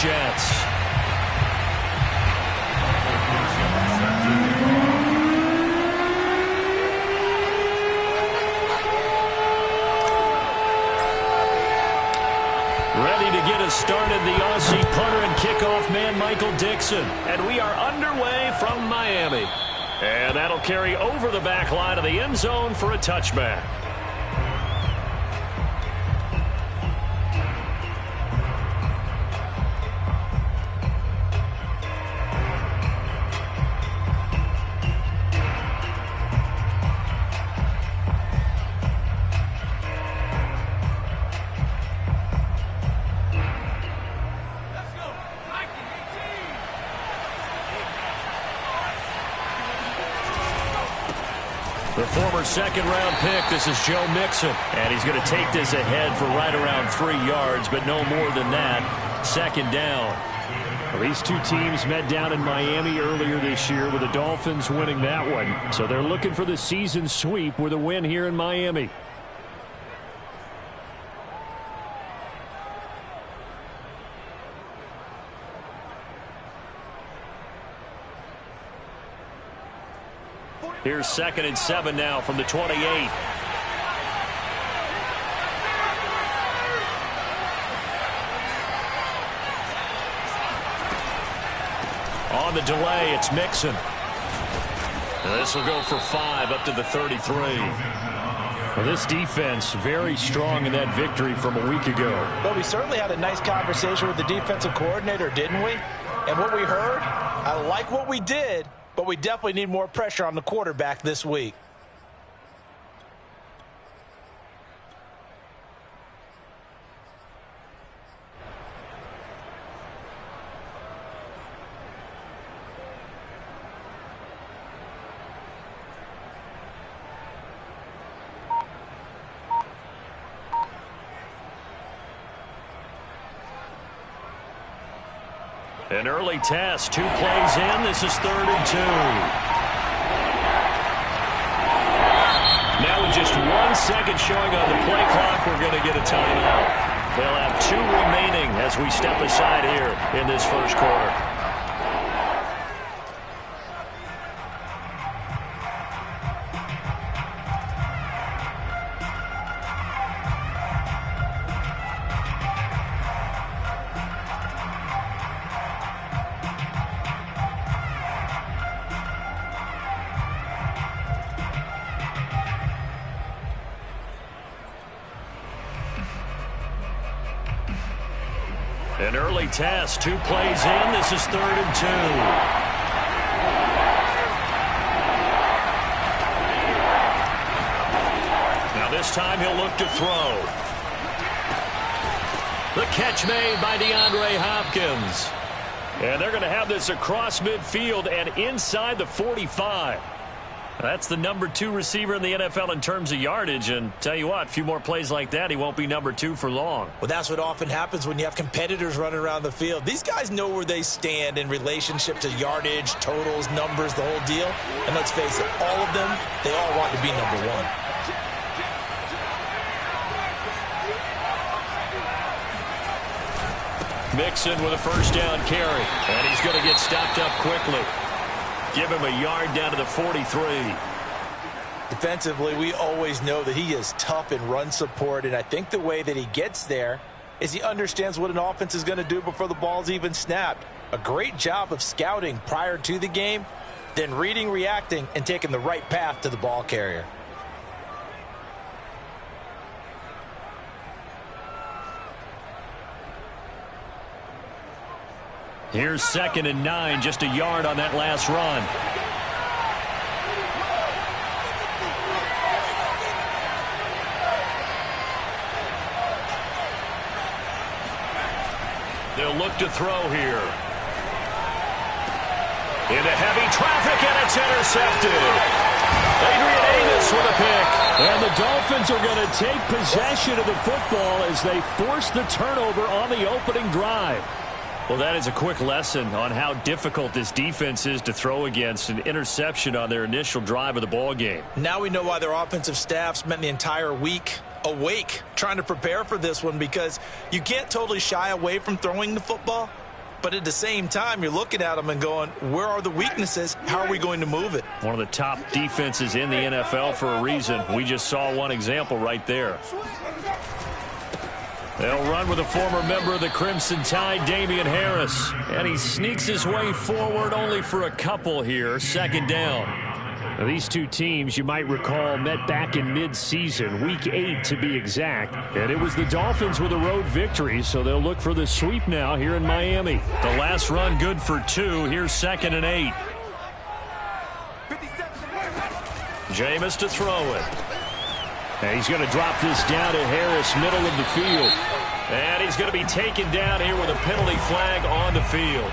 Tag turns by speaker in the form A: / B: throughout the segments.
A: Jets. Ready to get us started, the Aussie punter and kickoff man, Michael Dixon. And we are underway from Miami. And that'll carry over the back line of the end zone for a touchback. The former second-round pick, this is Joe Mixon. And he's going to take this ahead for right around 3 yards, but no more than that. Second down. Well, these two teams met down in Miami earlier this year with the Dolphins winning that one. So they're looking for the season sweep with a win here in Miami. Here's 2nd and 7 now from the 28. On the delay, it's Mixon. And this will go for 5 up to the 33. Well, this defense very strong in that victory from a week ago.
B: Well, we certainly had a nice conversation with the defensive coordinator, didn't we? And what we heard, I like what we did, but we definitely need more pressure on the quarterback this week.
A: An early test, 2 plays in. This is 3rd and 2. Now with just 1 second showing on the play clock, we're going to get a timeout. They'll have 2 remaining as we step aside here in this first quarter. An early test, 2 plays in. This is 3rd and 2. Now this time he'll look to throw. The catch made by DeAndre Hopkins. And they're going to have this across midfield and inside the 45. That's the number 2 receiver in the NFL in terms of yardage. And tell you what, a few more plays like that, he won't be number 2 for long.
B: Well, that's what often happens when you have competitors running around the field. These guys know where they stand in relationship to yardage, totals, numbers, the whole deal. And let's face it, all of them, they all want to be number 1.
A: Mixon with a first down carry. And he's going to get stopped up quickly. Give him a yard down to the 43.
B: Defensively, we always know that he is tough in run support, and I think the way that he gets there is he understands what an offense is going to do before the ball's even snapped. A great job of scouting prior to the game, then reading, reacting, and taking the right path to the ball carrier.
A: Here's 2nd and 9, just a yard on that last run. They'll look to throw here. Into heavy traffic, and it's intercepted. Adrian Amos with a pick. And the Dolphins are going to take possession of the football as they force the turnover on the opening drive. Well, that is a quick lesson on how difficult this defense is to throw against. An interception on their initial drive of the ball game.
B: Now we know why their offensive staff spent the entire week awake trying to prepare for this one, because you can't totally shy away from throwing the football, But at the same time, you're looking at them and going, where are the weaknesses? How are we going to move it?
A: One of the top defenses in the NFL for a reason. We just saw one example right there. They'll run with a former member of the Crimson Tide, Damian Harris. And he sneaks his way forward only for a couple here. Second down. Now, these two teams, you might recall, met back in mid-season, Week 8 to be exact. And it was the Dolphins with a road victory, so they'll look for the sweep now here in Miami. The last run good for 2. Here's 2nd and 8. Jameis to throw it. And he's going to drop this down to Harris, middle of the field. And he's going to be taken down here with a penalty flag on the field.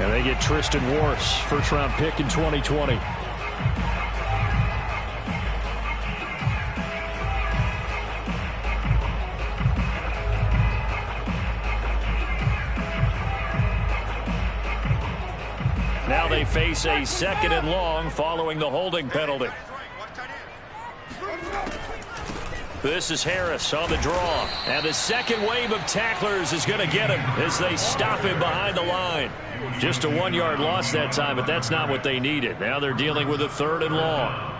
A: And they get Tristan Wirfs, first-round pick in 2020. Now they face a 2nd and long following the holding penalty. This is Harris on the draw. And the second wave of tacklers is going to get him as they stop him behind the line. Just a 1-yard loss that time, but that's not what they needed. Now they're dealing with a 3rd and long.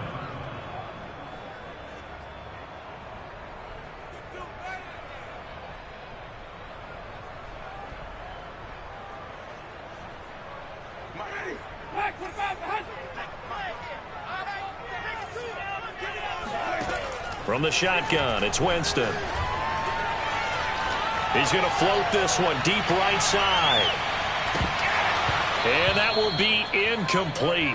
A: From the shotgun, it's Winston. He's going to float this one deep right side. And that will be incomplete.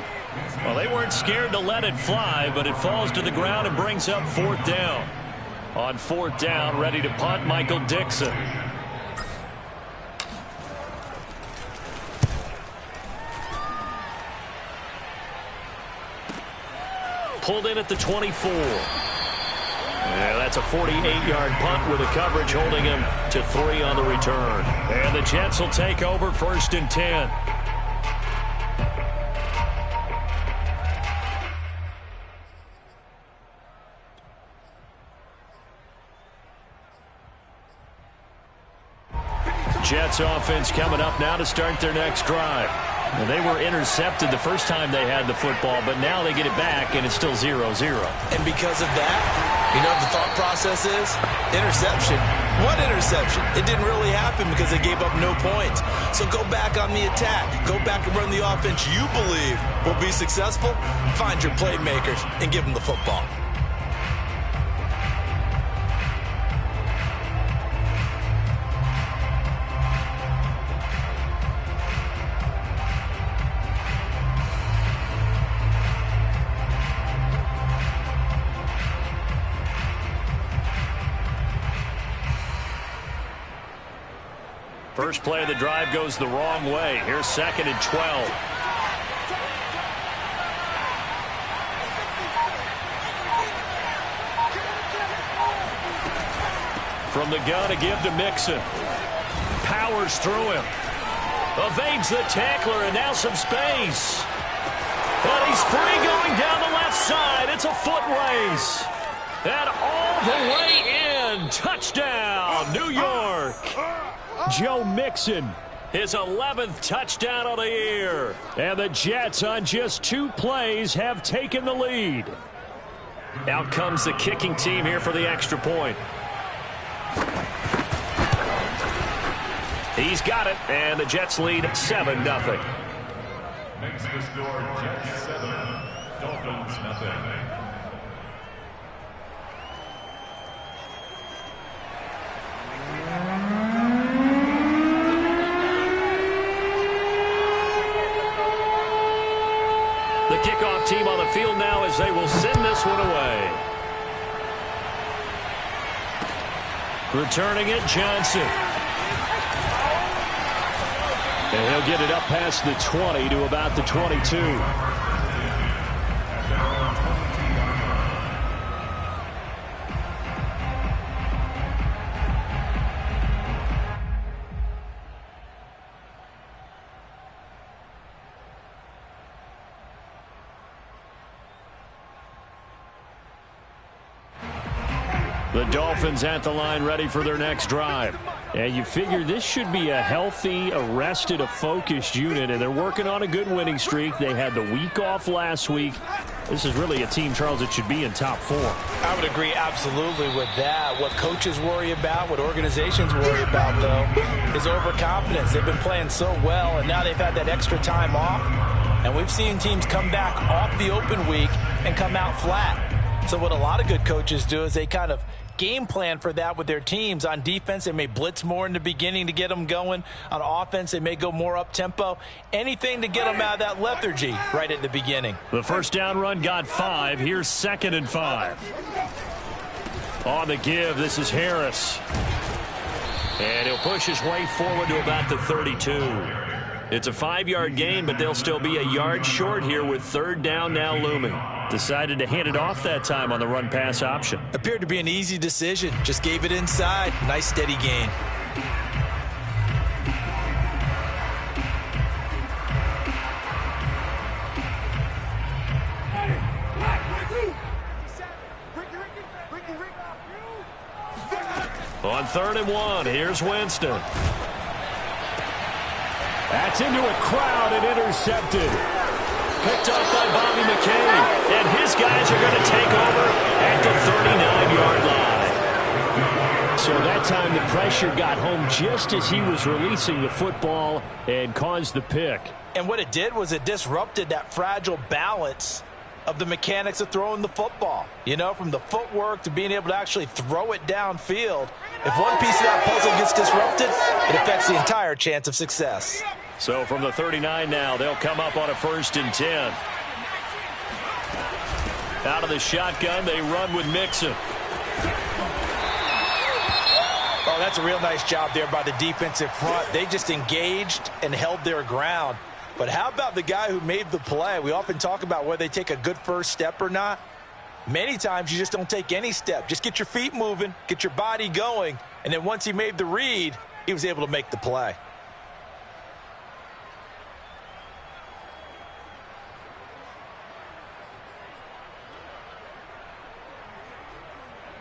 A: Well, they weren't scared to let it fly, but it falls to the ground and brings up 4th down. On 4th down, ready to punt, Michael Dixon. Pulled in at the 24. Yeah, that's a 48-yard punt with the coverage holding him to 3 on the return. And the Jets will take over 1st and 10. Jets offense coming up now to start their next drive. And they were intercepted the first time they had the football, but now they get it back, and it's still 0-0.
B: And because of that, you know what the thought process is? Interception. What interception? It didn't really happen because they gave up no points. So go back on the attack. Go back and run the offense you believe will be successful. Find your playmakers and give them the football.
A: First play of the drive goes the wrong way. Here's 2nd and 12. From the gun to give to Mixon. Powers through him. Evades the tackler and now some space. And he's free going down the left side. It's a foot race. And all the way in. Touchdown, New York. Joe Mixon, his 11th touchdown of the year. And the Jets on just 2 plays have taken the lead. Out comes the kicking team here for the extra point. He's got it, and the Jets lead 7-0.
C: Makes the score Jets 7, Dolphins nothing.
A: The kickoff team on the field now as they will send this one away. Returning it, Johnson. And he'll get it up past the 20 to about the 22. The Dolphins at the line ready for their next drive. And you figure this should be a healthy, a rested, a focused unit, and they're working on a good winning streak. They had the week off last week. This is really a team, Charles, that should be in top form.
B: I would agree absolutely with that. What coaches worry about, what organizations worry about, though, is overconfidence. They've been playing so well, and now they've had that extra time off. And we've seen teams come back off the open week and come out flat. So what a lot of good coaches do is they kind of game plan for that with their teams. On defense, they may blitz more in the beginning to get them going. On offense, they may go more up-tempo. Anything to get them out of that lethargy right at the beginning.
A: The first down run got 5. Here's 2nd and 5. On the give, this is Harris. And he'll push his way forward to about the 32. It's a 5-yard gain, but they'll still be a yard short here with 3rd down now looming. Decided to hand it off that time on the run-pass option.
B: Appeared to be an easy decision. Just gave it inside. Nice steady gain.
A: On 3rd and 1, here's Winston. That's into a crowd and intercepted. Picked off by Bobby McCain. And his guys are going to take over at the 39-yard line. So that time the pressure got home just as he was releasing the football and caused the pick.
B: And what it did was it disrupted that fragile balance of the mechanics of throwing the football. You know, from the footwork to being able to actually throw it downfield. If one piece of that puzzle gets disrupted, it affects the entire chance of success.
A: So from the 39 now, they'll come up on a 1st and 10. Out of the shotgun, they run with Mixon.
B: Oh, that's a real nice job there by the defensive front. They just engaged and held their ground. But how about the guy who made the play? We often talk about whether they take a good first step or not. Many times you just don't take any step. Just get your feet moving, get your body going, and then once he made the read, he was able to make the play.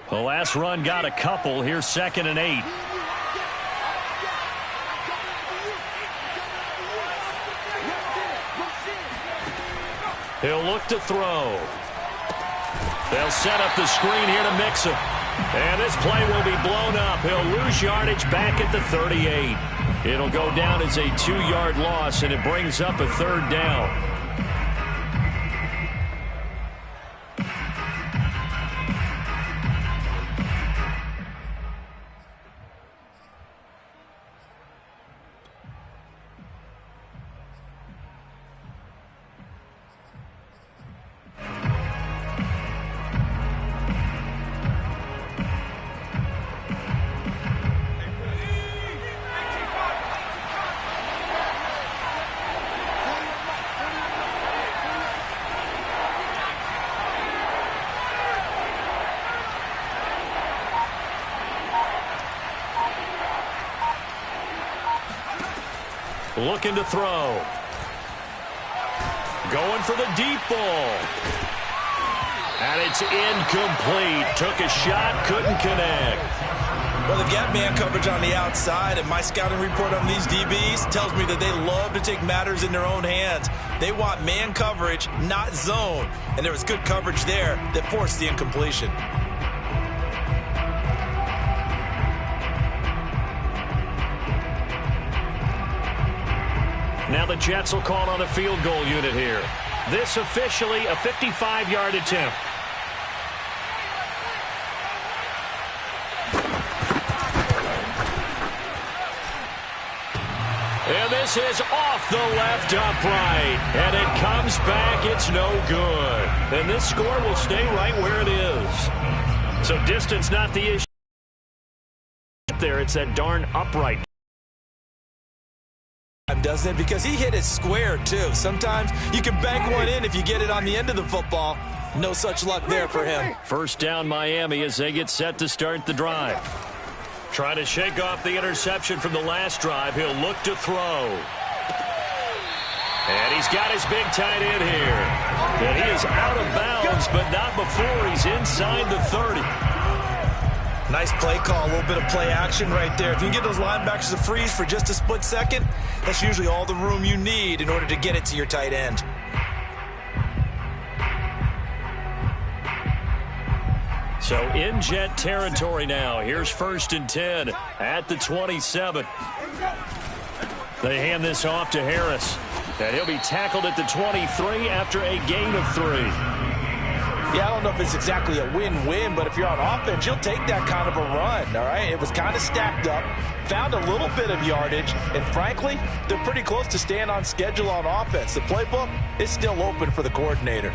A: The last run got a couple. Here's 2nd and 8. He'll look to throw. They'll set up the screen here to Mixon. And this play will be blown up. He'll lose yardage back at the 38. It'll go down as a 2-yard loss, and it brings up a 3rd down. Looking to throw. Going for the deep ball. And it's incomplete. Took a shot, couldn't connect.
B: Well, they've got man coverage on the outside, and my scouting report on these DBs tells me that they love to take matters in their own hands. They want man coverage, not zone. And there was good coverage there that forced the incompletion.
A: Now the Jets will call on a field goal unit here. This officially a 55-yard attempt. And this is off the left upright. And it comes back. It's no good. And this score will stay right where it is. So distance not the issue there. It's that darn upright.
B: Doesn't it? Because he hit it square, too. Sometimes you can bank one in if you get it on the end of the football. No such luck there for him.
A: First down Miami as they get set to start the drive. Trying to shake off the interception from the last drive. He'll look to throw. And he's got his big tight end here. And he is out of bounds, but not before he's inside the 30.
B: Nice play call, a little bit of play action right there. If you can get those linebackers to freeze for just a split second, that's usually all the room you need in order to get it to your tight end.
A: So in Jet territory now. Here's 1st and 10 at the 27. They hand this off to Harris. And he'll be tackled at the 23 after a gain of 3.
B: Yeah, I don't know if it's exactly a win-win, but if you're on offense, you'll take that kind of a run, all right? It was kind of stacked up, found a little bit of yardage, and frankly, they're pretty close to staying on schedule on offense. The playbook is still open for the coordinator.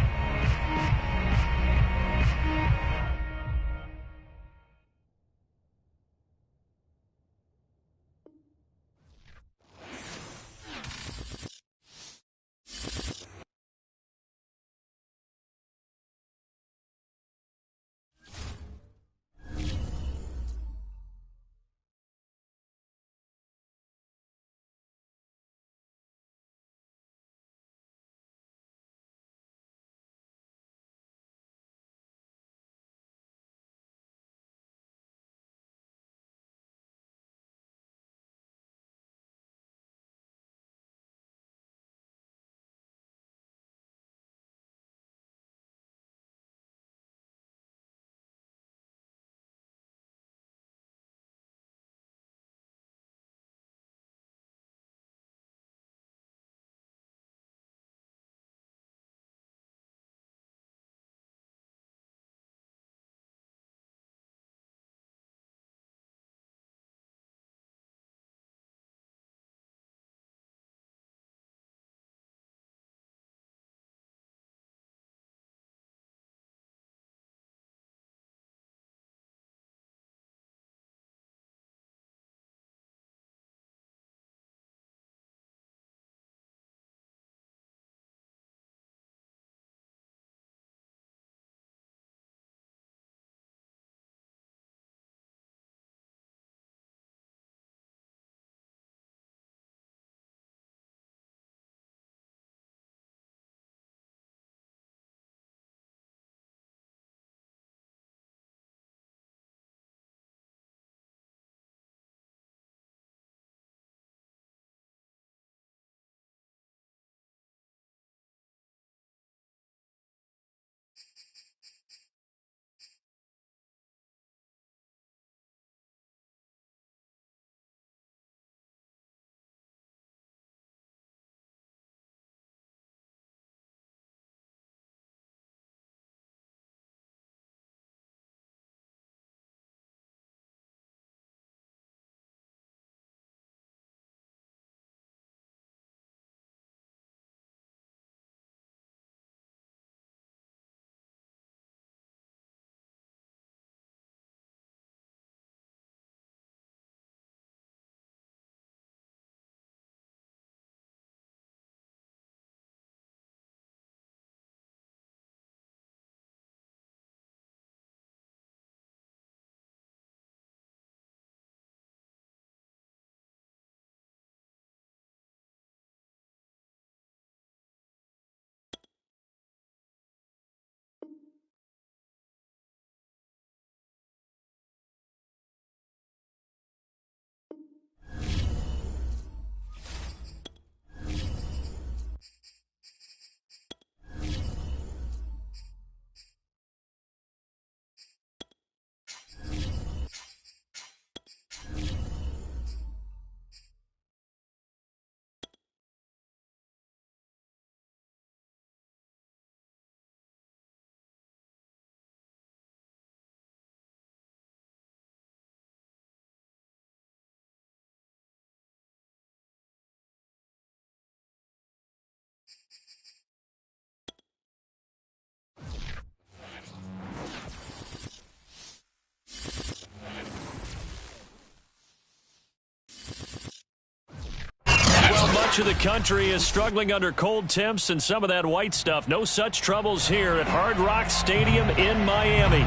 A: Much of the country is struggling under cold temps and some of that white stuff. No such troubles here at Hard Rock Stadium in Miami.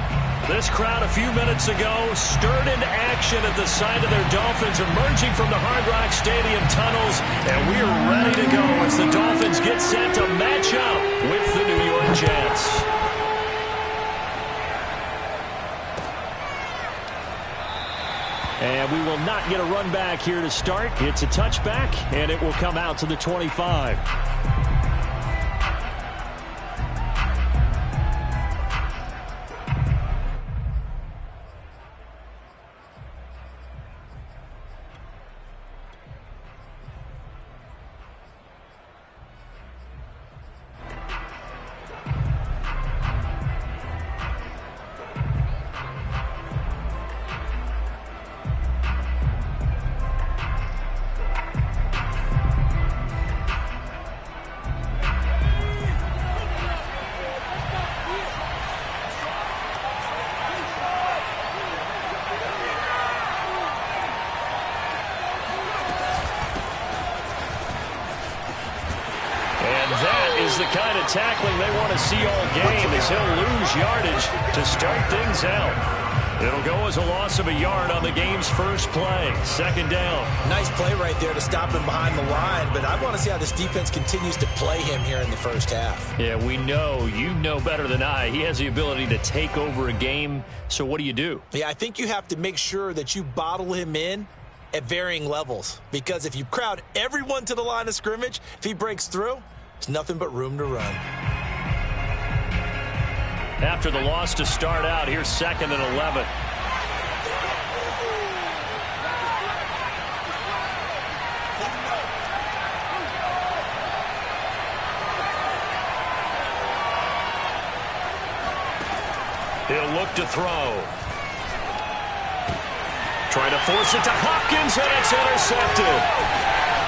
A: This crowd a few minutes ago stirred into action at the side of their Dolphins emerging from the Hard Rock Stadium tunnels, and we are ready to go as the Dolphins get set to match up with the New York Jets. And we will not get a run back here to start. It's a touchback, and it will come out to the 25. The kind of tackling they want to see all game as he'll lose yardage to start things out. It'll go as a loss of a yard on the game's first play. Second down.
B: Nice play right there to stop him behind the line, but I want to see how this defense continues to play him here in the first half.
A: Yeah, we know. You know better than I. He has the ability to take over a game, so what do you do?
B: Yeah, I think you have to make sure that you bottle him in at varying levels, because if you crowd everyone to the line of scrimmage, if he breaks through, it's nothing but room to run.
A: After the loss to start out, here's 2nd and 11. He'll look to throw. Trying to force it to Hopkins, and it's intercepted.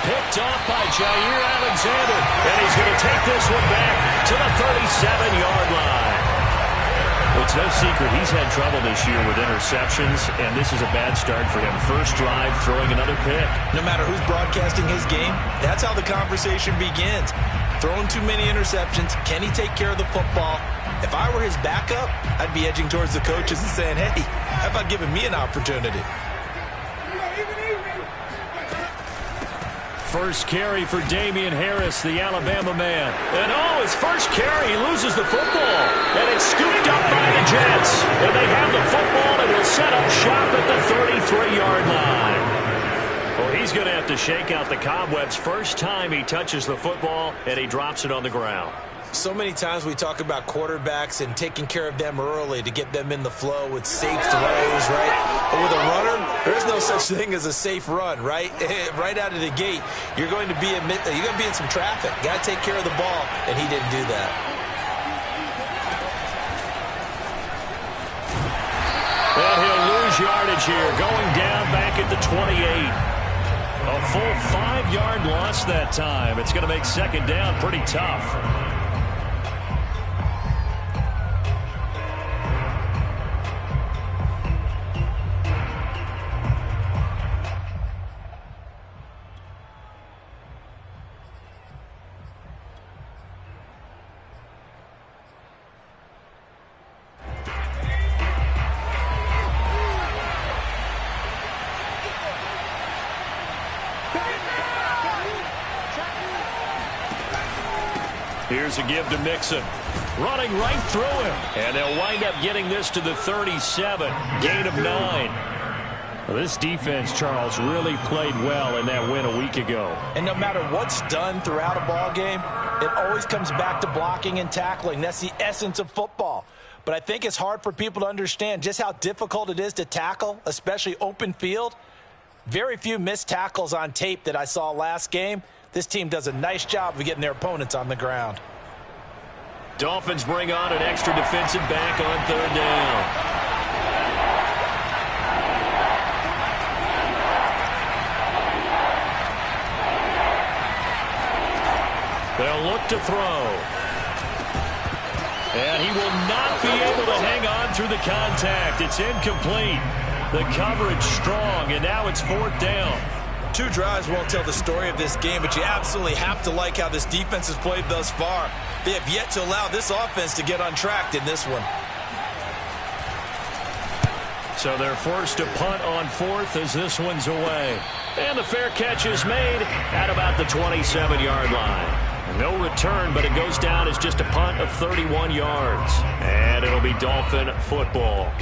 A: Picked off by Jair Alexander, and he's going to take this one back to the 37-yard line. Well, it's no secret he's had trouble this year with interceptions, and this is a bad start for him. First drive, throwing another pick.
B: No matter who's broadcasting his game, that's how the conversation begins. Throwing too many interceptions, can he take care of the football? If I were his backup, I'd be edging towards the coaches and saying, hey, how about giving me an opportunity?
A: First carry for Damian Harris, the Alabama man. And his first carry, he loses the football. And it's scooped up by the Jets. And they have the football and will set up shop at the 33-yard line. Well, he's going to have to shake out the cobwebs first time he touches the football, and he drops it on the ground.
B: So many times we talk about quarterbacks and taking care of them early to get them in the flow with safe throws, right? But with a runner, there's no such thing as a safe run, right? Right out of the gate, you're going to be in some traffic. Got to take care of the ball, and he didn't do that.
A: And he'll lose yardage here, going down back at the 28. A full 5-yard loss that time. It's going to make second down pretty tough. Here's a give to Mixon. Running right through him. And they'll wind up getting this to the 37. Gain of 9. Well, this defense, Charles, really played well in that win a week ago.
B: And no matter what's done throughout a ball game, it always comes back to blocking and tackling. That's the essence of football. But I think it's hard for people to understand just how difficult it is to tackle, especially open field. Very few missed tackles on tape that I saw last game. This team does a nice job of getting their opponents on the ground.
A: Dolphins bring on an extra defensive back on 3rd down. They'll look to throw. And he will not be able to hang on through the contact. It's incomplete. The coverage strong, and now it's 4th down.
B: 2 drives won't tell the story of this game, but you absolutely have to like how this defense has played thus far. They have yet to allow this offense to get untracked in this one.
A: So they're forced to punt on 4th as this one's away. And the fair catch is made at about the 27-yard line. No return, but it goes down as just a punt of 31 yards. And it'll be Dolphin football.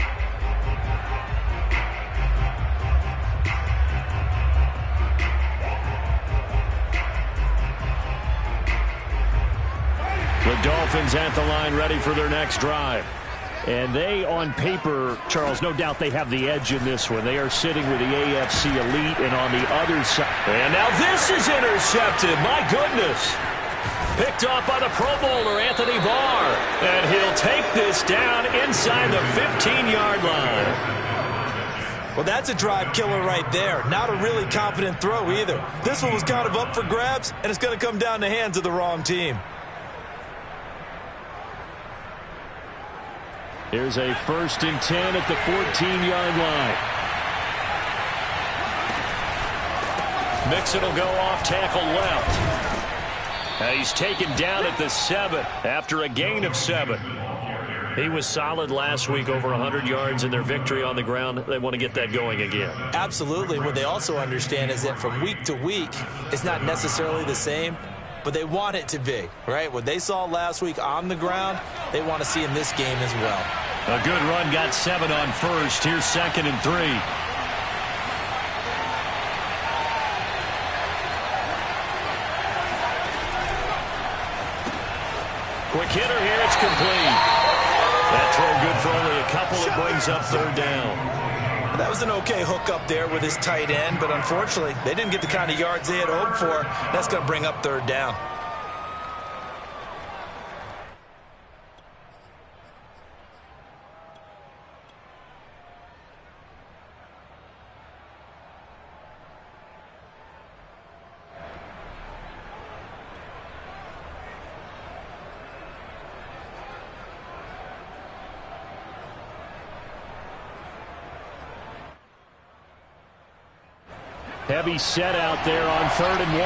A: The Dolphins at the line, ready for their next drive. And they, on paper, Charles, no doubt they have the edge in this one. They are sitting with the AFC elite, and on the other side. And now this is intercepted. My goodness. Picked off by the Pro Bowler, Anthony Barr. And he'll take this down inside the 15-yard line.
B: Well, that's a drive killer right there. Not a really confident throw either. This one was kind of up for grabs, and it's going to come down the hands of the wrong team.
A: Here's a 1st and 10 at the 14-yard line. Mixon will go off tackle left. He's taken down at the 7 after a gain of 7. He was solid last week, over 100 yards in their victory on the ground. They want to get that going again.
B: Absolutely. What they also understand is that from week to week, it's not necessarily the same, but they want it to be, right? What they saw last week on the ground, they want to see in this game as well.
A: A good run, got 7 on first. Here's 2nd and 3. Quick hitter here, it's complete. That throw good for only a couple. It brings up 3rd down.
B: That was an okay hook up there with his tight end, but unfortunately, they didn't get the kind of yards they had hoped for. That's going to bring up 3rd down.
A: Heavy set out there on 3rd and 1.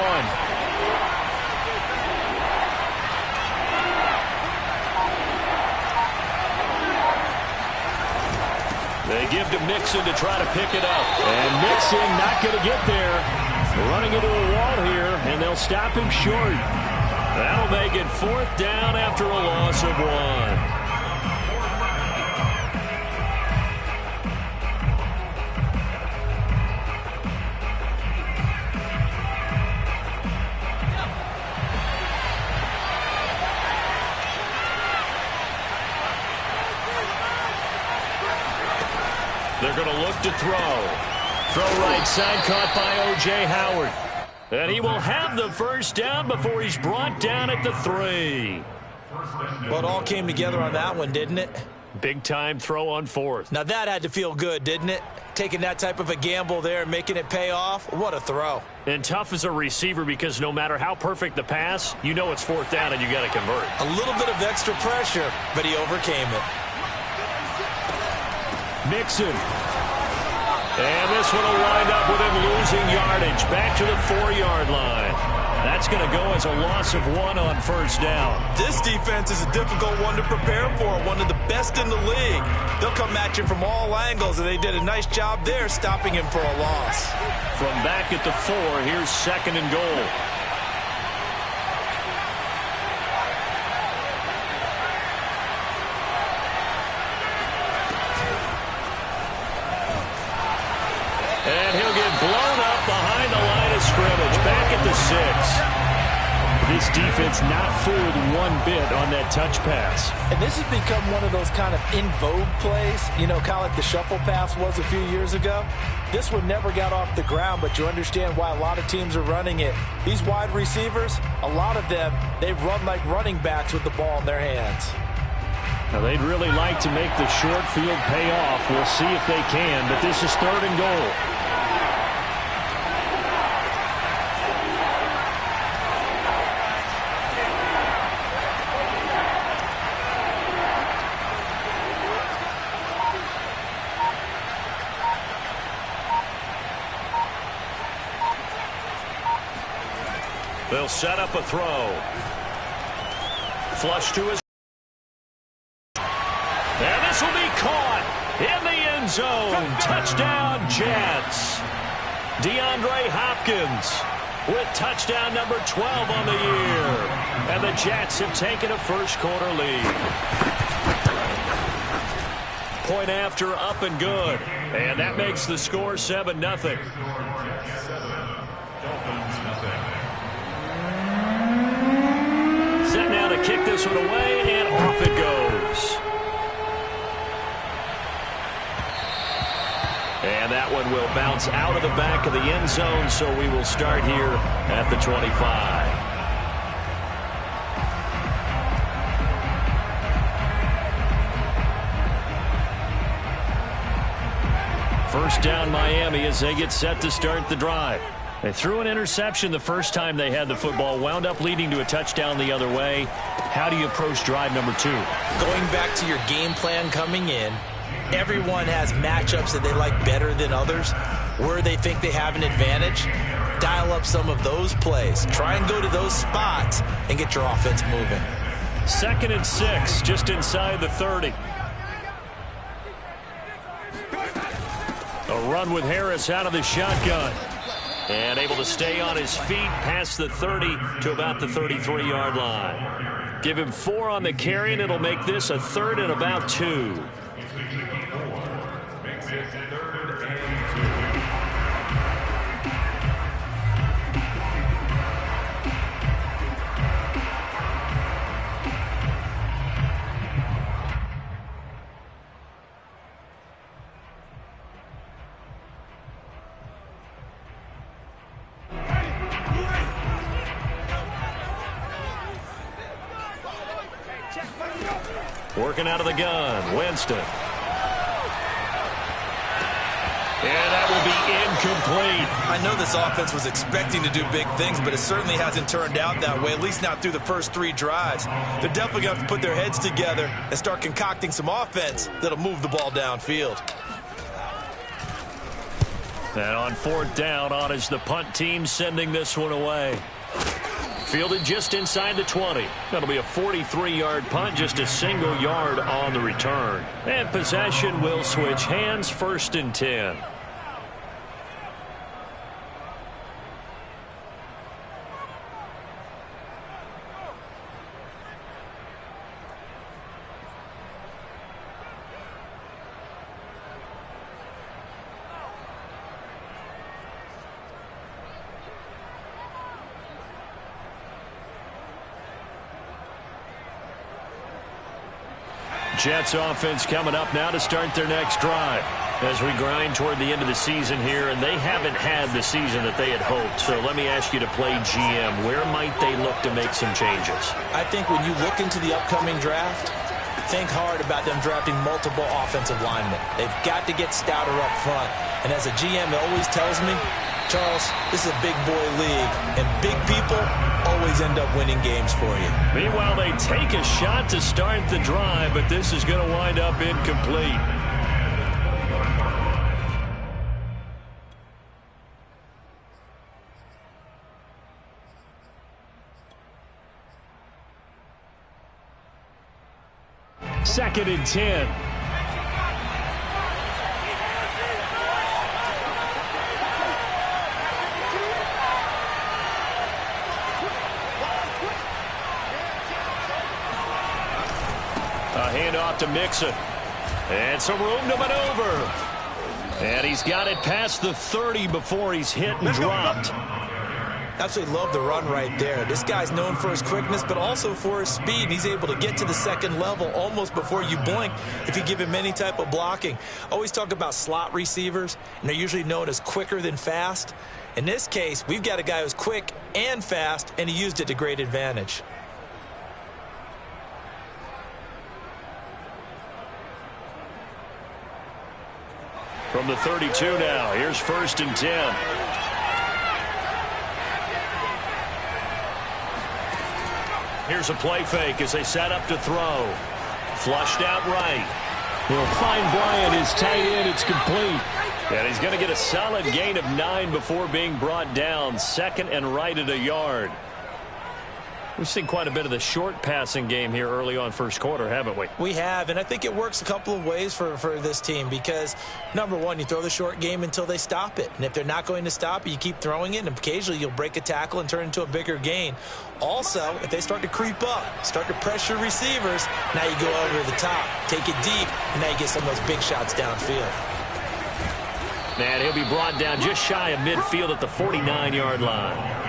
A: They give to Mixon to try to pick it up. And Mixon not going to get there. Running into a wall here, and they'll stop him short. That'll make it 4th down after a loss of 1. They're going to look to throw. Throw right side, caught by O.J. Howard. And he will have the 1st down before he's brought down at the 3.
B: Well, it all came together on that one, didn't it?
A: Big time throw on 4th.
B: Now that had to feel good, didn't it? Taking that type of a gamble there and making it pay off. What a throw.
A: And tough as a receiver because no matter how perfect the pass, you know it's 4th down and you got to convert.
B: A little bit of extra pressure, but he overcame it.
A: Mixon. And this one will wind up with him losing yardage. Back to the 4-yard line. That's going to go as a loss of 1 on 1st down.
B: This defense is a difficult one to prepare for. One of the best in the league. They'll come at you from all angles, and they did a nice job there stopping him for a loss.
A: From back at the 4, here's 2nd and goal. And he'll get blown up behind the line of scrimmage. Back at the 6. This defense not fooled one bit on that touch pass.
B: And this has become one of those kind of in vogue plays, you know, kind of like the shuffle pass was a few years ago. This one never got off the ground, but you understand why a lot of teams are running it. These wide receivers, a lot of them, they run like running backs with the ball in their hands.
A: Now, they'd really like to make the short field pay off. We'll see if they can, but this is 3rd and goal. They'll set up a throw. Flush to his. And this will be caught in the end zone. Touchdown, Jets. DeAndre Hopkins with touchdown number 12 on the year. And the Jets have taken a 1st quarter lead. Point after, up and good. And that makes the score 7-0. Set now to kick this this one away, and off it goes. And that one will bounce out of the back of the end zone, so we will start here at the 25. First down Miami as they get set to start the drive. They threw an interception the first time they had the football, wound up leading to a touchdown the other way. How do you approach drive number 2?
B: Going back to your game plan coming in, everyone has matchups that they like better than others, where they think they have an advantage. Dial up some of those plays. Try and go to those spots and get your offense moving.
A: 2nd and 6, just inside the 30. A run with Harris out of the shotgun. And able to stay on his feet past the 30 to about the 33-yard line. Give him 4 on the carry, and it'll make this a 3rd and about 2.
C: Makes it 3rd and
A: 2. Working out of the gun, Winston. And that will be incomplete.
B: I know this offense was expecting to do big things, but it certainly hasn't turned out that way, at least not through the first 3 drives. They're definitely going to have to put their heads together and start concocting some offense that'll move the ball downfield.
A: And on 4th down, on is the punt team sending this one away. Fielded just inside the 20. That'll be a 43-yard punt, just a single yard on the return. And possession will switch hands, 1st and 10. Jets offense coming up now to start their next drive as we grind toward the end of the season here, and they haven't had the season that they had hoped. So let me ask you to play GM. Where might they look to make some changes?
B: I think when you look into the upcoming draft, think hard about them drafting multiple offensive linemen. They've got to get stouter up front. And as a GM, it always tells me, Charles, this is a big boy league, and big people always end up winning games for you.
A: Meanwhile, they take a shot to start the drive, but this is going to wind up incomplete. Second and 10. A handoff to Mixon. And some room to maneuver. And he's got it past the 30 before he's hit and dropped.
B: Absolutely love the run right there. This guy's known for his quickness, but also for his speed. He's able to get to the second level almost before you blink if you give him any type of blocking. Always talk about slot receivers, and they're usually known as quicker than fast. In this case, we've got a guy who's quick and fast, and he used it to great advantage.
A: From the 32 now, here's 1st and 10. Here's a play fake as they set up to throw. Flushed out right. He'll find Bryant, his tight end. It's complete. And he's going to get a solid gain of 9 before being brought down. 2nd and right at a yard. We've seen quite a bit of the short passing game here early on first quarter, haven't we?
B: We have, and I think it works a couple of ways for this team because, number one, you throw the short game until they stop it. And if they're not going to stop it, you keep throwing it, and occasionally you'll break a tackle and turn it into a bigger gain. Also, if they start to creep up, start to pressure receivers, now you go over the top, take it deep, and now you get some of those big shots downfield.
A: And he'll be brought down just shy of midfield at the 49-yard line.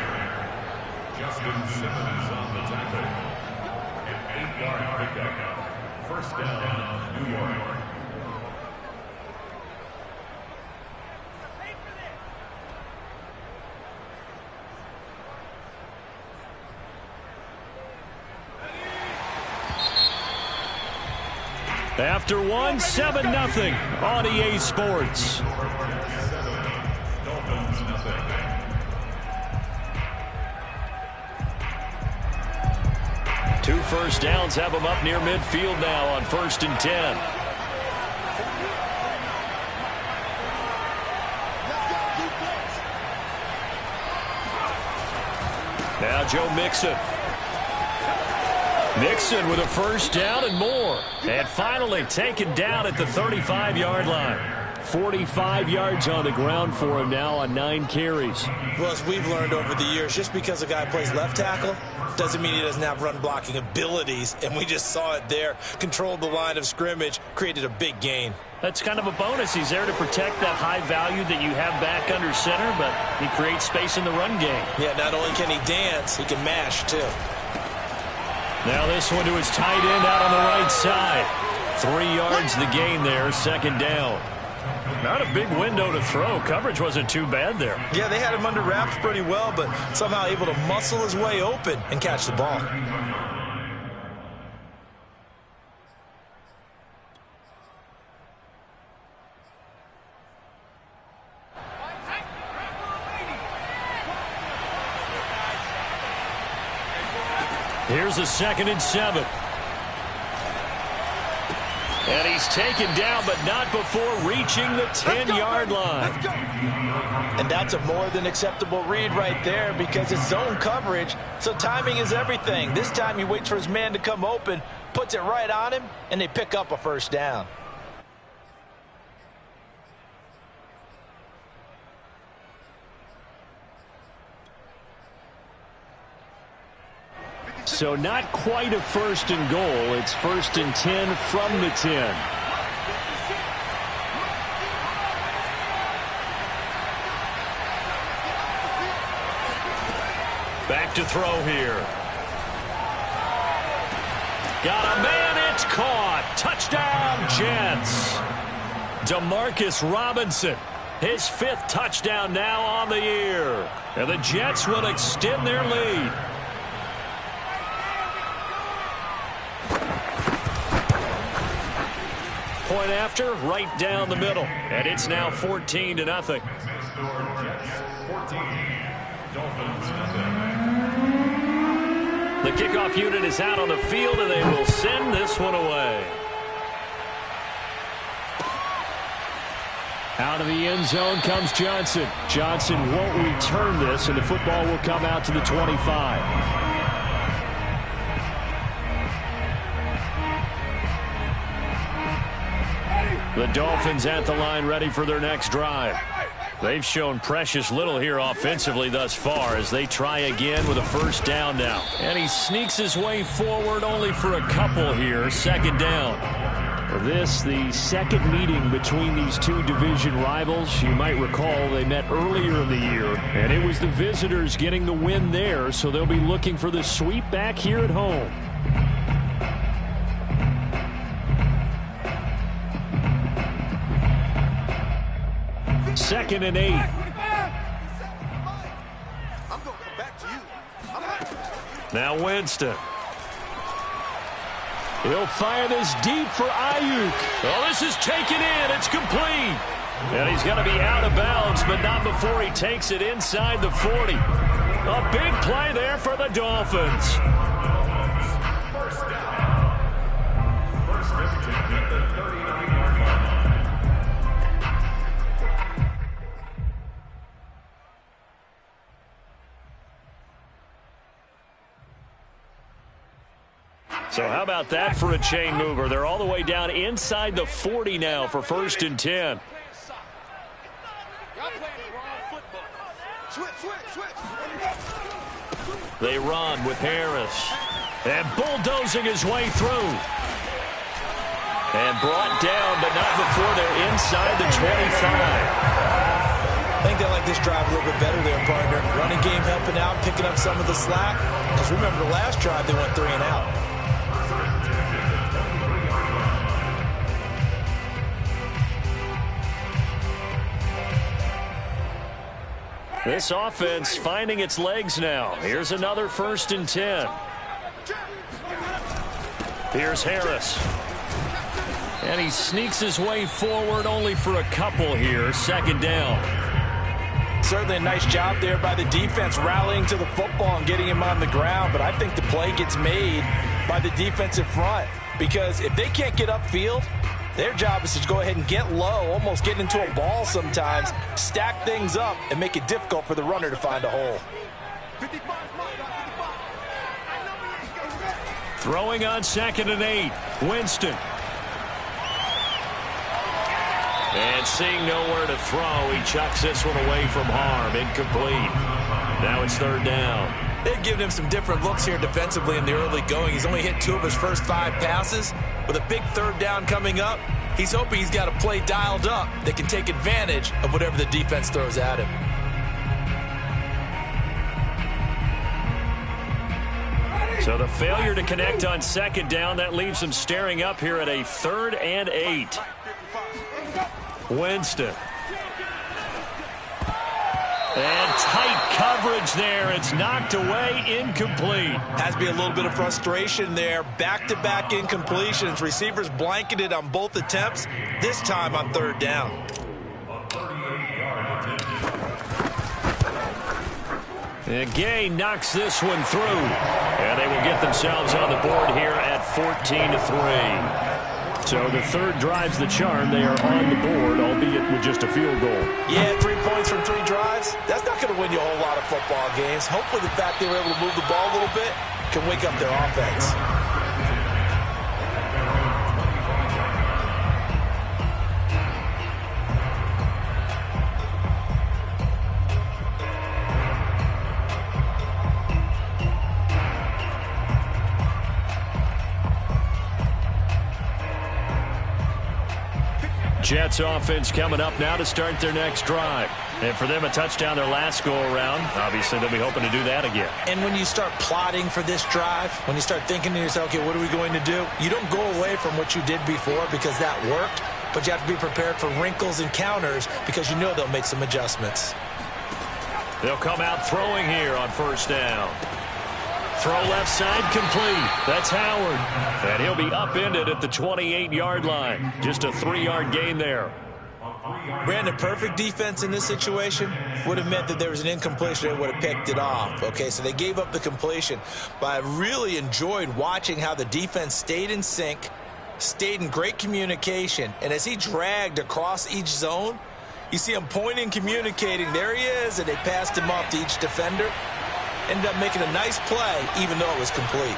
C: Justin Simmons on the tackle. 8-yard pickup. First down, New York.
A: After one, 7-0 on EA Sports.
C: Dolphins, nothing.
A: Two first downs have them up near midfield now on 1st and 10. Now Joe Mixon. Mixon with a first down and more. And finally taken down at the 35-yard line. 45 yards on the ground for him now on 9 carries.
B: Well, as we've learned over the years, just because a guy plays left tackle doesn't mean he doesn't have run blocking abilities. And we just saw it there. Controlled the line of scrimmage, created a big gain.
A: That's kind of a bonus. He's there to protect that high value that you have back under center, but he creates space in the run game.
B: Yeah, not only can he dance, he can mash, too.
A: Now this one to his tight end out on the right side. 3 yards the gain there, 2nd down. Not a big window to throw. Coverage wasn't too bad there.
B: Yeah, they had him under wraps pretty well, but somehow able to muscle his way open and catch the ball.
A: Here's a 2nd and 7. And he's taken down, but not before reaching the 10-yard line.
B: And that's a more than acceptable read right there because it's zone coverage, so timing is everything. This time he waits for his man to come open, puts it right on him, and they pick up a first down.
A: So not quite a 1st and goal. It's 1st and 10 from the 10. Back to throw here. Got a man, it's caught. Touchdown, Jets. Demarcus Robinson, his 5th touchdown now on the year. And the Jets will extend their lead. Point after, right down the middle. And it's now 14-0. The kickoff unit is out on the field, and they will send this one away. Out of the end zone comes Johnson. Johnson won't return this, and the football will come out to the 25. The Dolphins at the line ready for their next drive. They've shown precious little here offensively thus far as they try again with a first down now. And he sneaks his way forward only for a couple here. 2nd down. For this, the second meeting between these two division rivals. You might recall they met earlier in the year, and it was the visitors getting the win there, so they'll be looking for the sweep back here at home. Second and 8. Now Winston. He'll fire this deep for Ayuk. Oh, this is taken in. It's complete. And he's going to be out of bounds, but not before he takes it inside the 40. A big play there for the Dolphins.
C: First down. First and 10 at the 39-yard line.
A: So how about that for a chain mover? They're all the way down inside the 40 now for 1st and 10. They run with Harris. And bulldozing his way through. And brought down, but not before they're inside the 25.
B: I think they like this drive a little bit better there, partner. Running game helping out, picking up some of the slack. Because remember the last drive, they went 3 and out.
A: This offense finding its legs now. Here's another 1st and 10. Here's Harris. And he sneaks his way forward only for a couple here. 2nd down.
B: Certainly a nice job there by the defense rallying to the football and getting him on the ground. But I think the play gets made by the defensive front. Because if they can't get upfield, their job is to go ahead and get low, almost get into a ball sometimes, stack things up, and make it difficult for the runner to find a hole.
A: Throwing on 2nd and 8. Winston. And seeing nowhere to throw, he chucks this one away from harm. Incomplete. Now it's 3rd down.
B: They've given him some different looks here defensively in the early going. He's only hit 2 of his first 5 passes. With a big 3rd down coming up, he's hoping he's got a play dialed up that can take advantage of whatever the defense throws at him.
A: So the failure to connect on 2nd down, that leaves him staring up here at a 3rd and 8. Winston. And tight coverage there. It's knocked away, incomplete.
B: Has to be a little bit of frustration there. Back-to-back incompletions. Receivers blanketed on both attempts, this time on 3rd down.
A: And Gay knocks this one through. And they will get themselves on the board here at 14-3. So the 3rd drives the charm. They are on the board, albeit with just a field goal.
B: Yeah, 3 points from 3 drives. That's not going to win you a whole lot of football games. Hopefully the fact they were able to move the ball a little bit can wake up their offense.
A: Jets offense coming up now to start their next drive. And for them, a touchdown their last go-around. Obviously, they'll be hoping to do that again.
B: And when you start plotting for this drive, when you start thinking to yourself, okay, what are we going to do? You don't go away from what you did before because that worked, but you have to be prepared for wrinkles and counters because you know they'll make some adjustments.
A: They'll come out throwing here on 1st down. Throw left side complete. That's Howard. And he'll be upended at the 28-yard line. Just a 3-yard gain there.
B: Brandon, perfect defense in this situation would have meant that there was an incompletion and would have picked it off. Okay, so they gave up the completion. But I really enjoyed watching how the defense stayed in sync, stayed in great communication. And as he dragged across each zone, you see him pointing, communicating. There he is, and they passed him off to each defender. Ended up making a nice play, even though it was complete.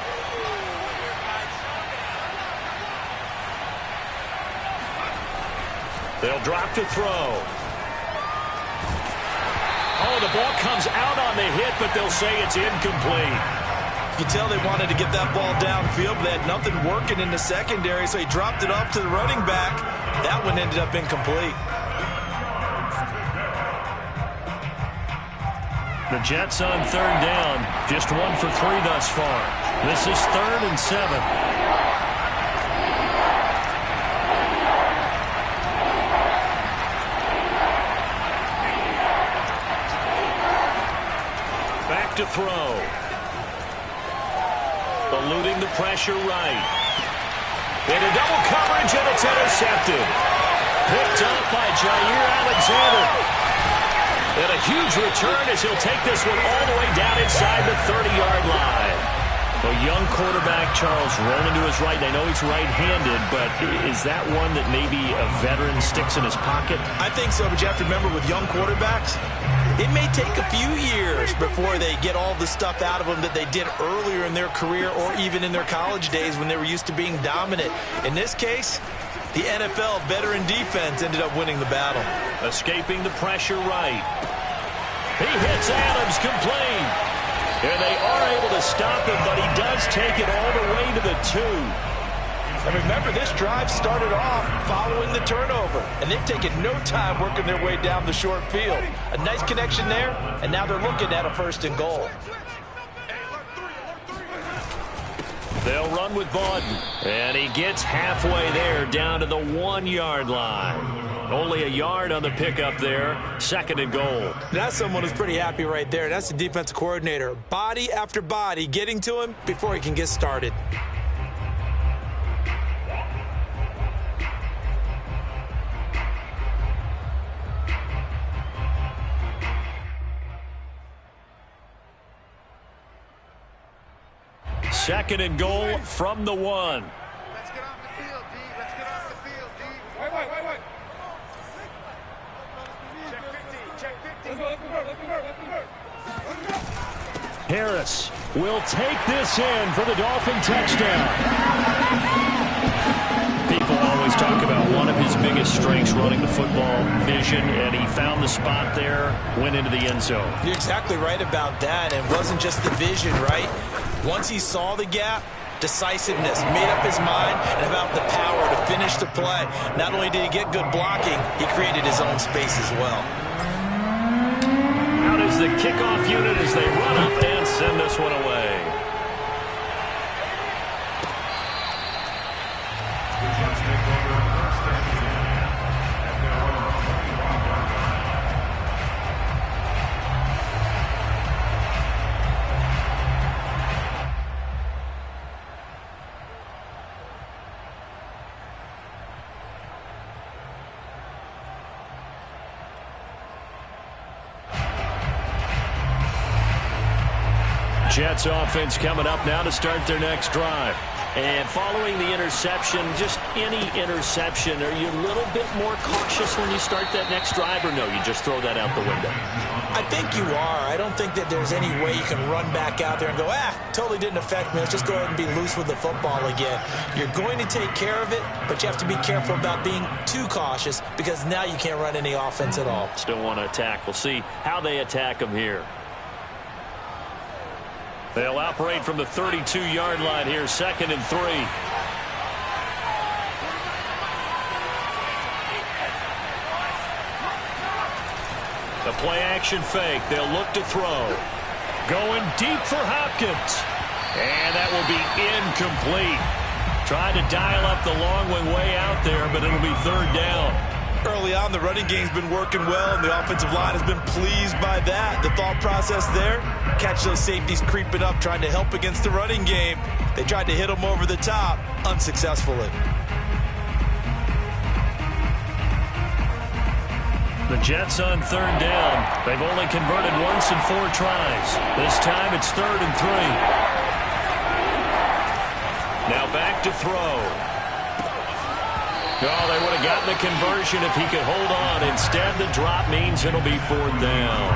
A: They'll drop to throw. Oh, the ball comes out on the hit, but they'll say it's incomplete.
B: You can tell they wanted to get that ball downfield, but they had nothing working in the secondary, so he dropped it off to the running back. That one ended up incomplete.
A: The Jets on 3rd down, just 1 for 3 thus far. This is 3rd and 7. Back to throw. Eluding the pressure right. Into double coverage, and it's intercepted. Picked up by Jair Alexander. And a huge return as he'll take this one all the way down inside the 30-yard line. A young quarterback, Charles, rolling to his right. I know he's right-handed, but is that one that maybe a veteran sticks in his pocket?
B: I think so, but you have to remember with young quarterbacks, it may take a few years before they get all the stuff out of them that they did earlier in their career or even in their college days when they were used to being dominant. In this case, the NFL veteran defense ended up winning the battle.
A: Escaping the pressure right. He hits Adams complete. And they are able to stop him, but he does take it all the way to the 2.
B: And remember, this drive started off following the turnover. And they've taken no time working their way down the short field. A nice connection there, and now they're looking at a 1st and goal.
A: They'll run with Bawden. And he gets halfway there down to the 1-yard line. Only a yard on the pickup there. 2nd and goal.
B: That's someone who's pretty happy right there. That's the defensive coordinator. Body after body getting to him before he can get started.
A: Second and goal from the 1.
D: Let's get off the field, D. Let's get off the field, D. Wait. Check 15. Let's go.
A: Harris will take this in for the Dolphin touchdown. People always talk about one of his biggest strengths, running the football, vision, and he found the spot there, went into the end zone.
B: You're exactly right about that. It wasn't just the vision, right? Once he saw the gap, decisiveness, made up his mind, and about the power to finish the play. Not only did he get good blocking, he created his own space as well.
A: Out is the kickoff unit as they run up and send this one away. Jets offense coming up now to start their next drive. And following the interception, just any interception, are you a little bit more cautious when you start that next drive, or no, you just throw that out the window?
B: I think you are. I don't think that there's any way you can run back out there and go, totally didn't affect me. Let's just go ahead and be loose with the football again. You're going to take care of it, but you have to be careful about being too cautious because now you can't run any offense at all.
A: Still want to attack. We'll see how they attack them here. They'll operate from the 32-yard line here, 2nd and 3. The play-action fake. They'll look to throw. Going deep for Hopkins. And that will be incomplete. Tried to dial up the long one way out there, but it'll be 3rd down.
B: Early on, the running game's been working well, and the offensive line has been pleased by that. The thought process there, catch those safeties creeping up, trying to help against the running game. They tried to hit them over the top, unsuccessfully.
A: The Jets on 3rd down. They've only converted once in 4 tries. This time it's 3rd and 3. Now back to throw. Oh, they would have gotten the conversion if he could hold on. Instead, the drop means it'll be 4th down.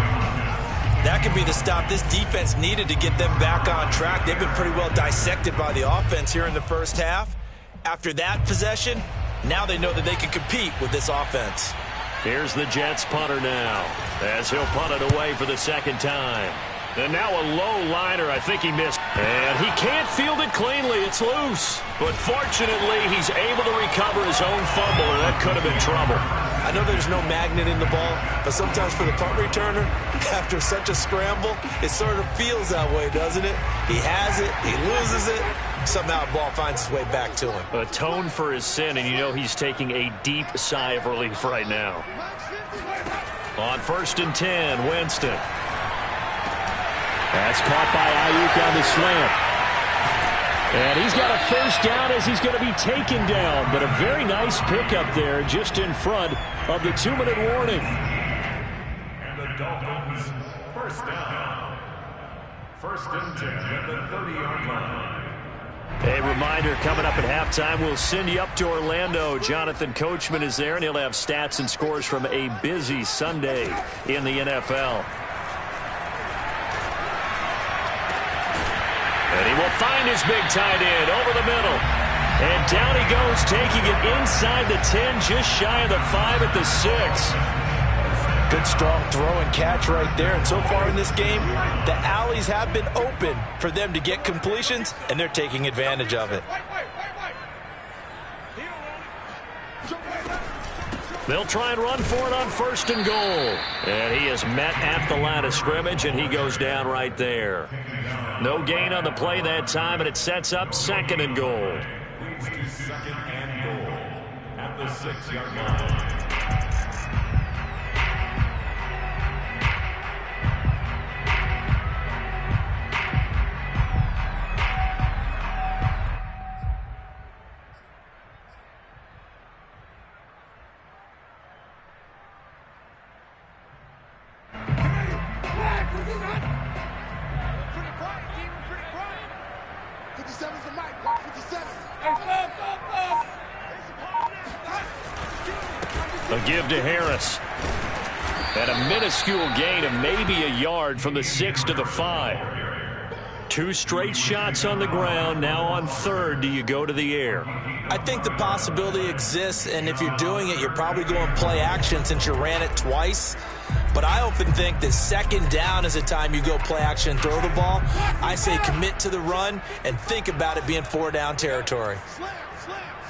B: That could be the stop this defense needed to get them back on track. They've been pretty well dissected by the offense here in the first half. After that possession, now they know that they can compete with this offense.
A: Here's the Jets punter now, as he'll punt it away for the 2nd time. And now a low liner. I think he missed. And he can't field it cleanly. It's loose. But fortunately, he's able to recover his own fumble, or that could have been trouble.
B: I know there's no magnet in the ball, but sometimes for the punt returner, after such a scramble, it sort of feels that way, doesn't it? He has it. He loses it. Somehow the ball finds its way back to him.
A: Atone for his sin, and you know he's taking a deep sigh of relief right now. On 1st and 10, Winston. That's caught by Ayuk on the slant. And he's got a 1st down as he's going to be taken down. But a very nice pickup there just in front of the 2-minute warning.
C: And the Dolphins, 1st down. 1st and 10 at the 30-yard line.
A: A reminder, coming up at halftime, we'll send you up to Orlando. Jonathan Coachman is there, and he'll have stats and scores from a busy Sunday in the NFL. And he will find his big tight end over the middle. And down he goes, taking it inside the 10, just shy of the 5 at the 6.
B: Good, strong throw and catch right there. And so far in this game, the alleys have been open for them to get completions, and they're taking advantage of it.
A: They'll try and run for it on 1st and goal. And he is met at the line of scrimmage, and he goes down right there. No gain on the play that time, and it sets up 2nd and goal.
C: Leads to 2nd and goal at the 6-yard line.
D: 157's the mic. 157.
A: A give to Harris. And a minuscule gain of maybe a yard from the 6 to the 5. 2 straight shots on the ground. Now on third, do you go to the air?
B: I think the possibility exists, and if you're doing it, you're probably going play action since you ran it twice. But I often think that second down is the time you go play action and throw the ball. I say commit to the run and think about it being 4 down territory.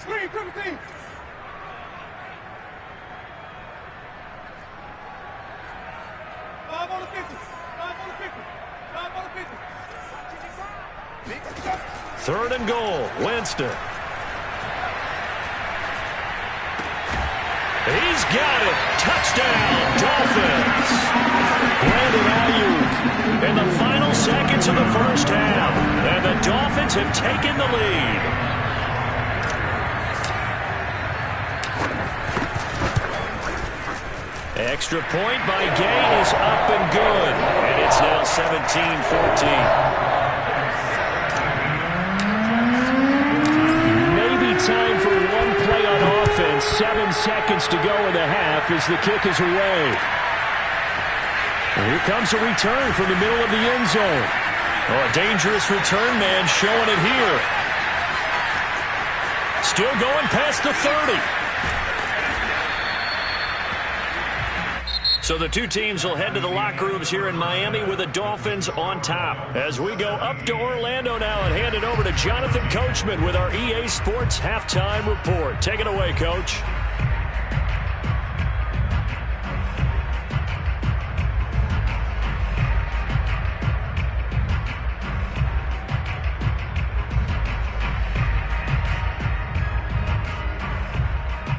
D: Screen, triple team.
A: Third and goal, Winston. He's got it. Touchdown, Dolphins. Brandon Ayuk in the final seconds of the first half. And the Dolphins have taken the lead. Extra point by Gay is up and good. And it's now 17-14. Time for one play on offense. 7 seconds to go in the half as the kick is away. And here comes a return from the middle of the end zone. Oh, a dangerous return man showing it here. Still going past the 30. So the two teams will head to the locker rooms here in Miami with the Dolphins on top. As we go up to Orlando now and hand it over to Jonathan Coachman with our EA Sports Halftime Report. Take it away, Coach.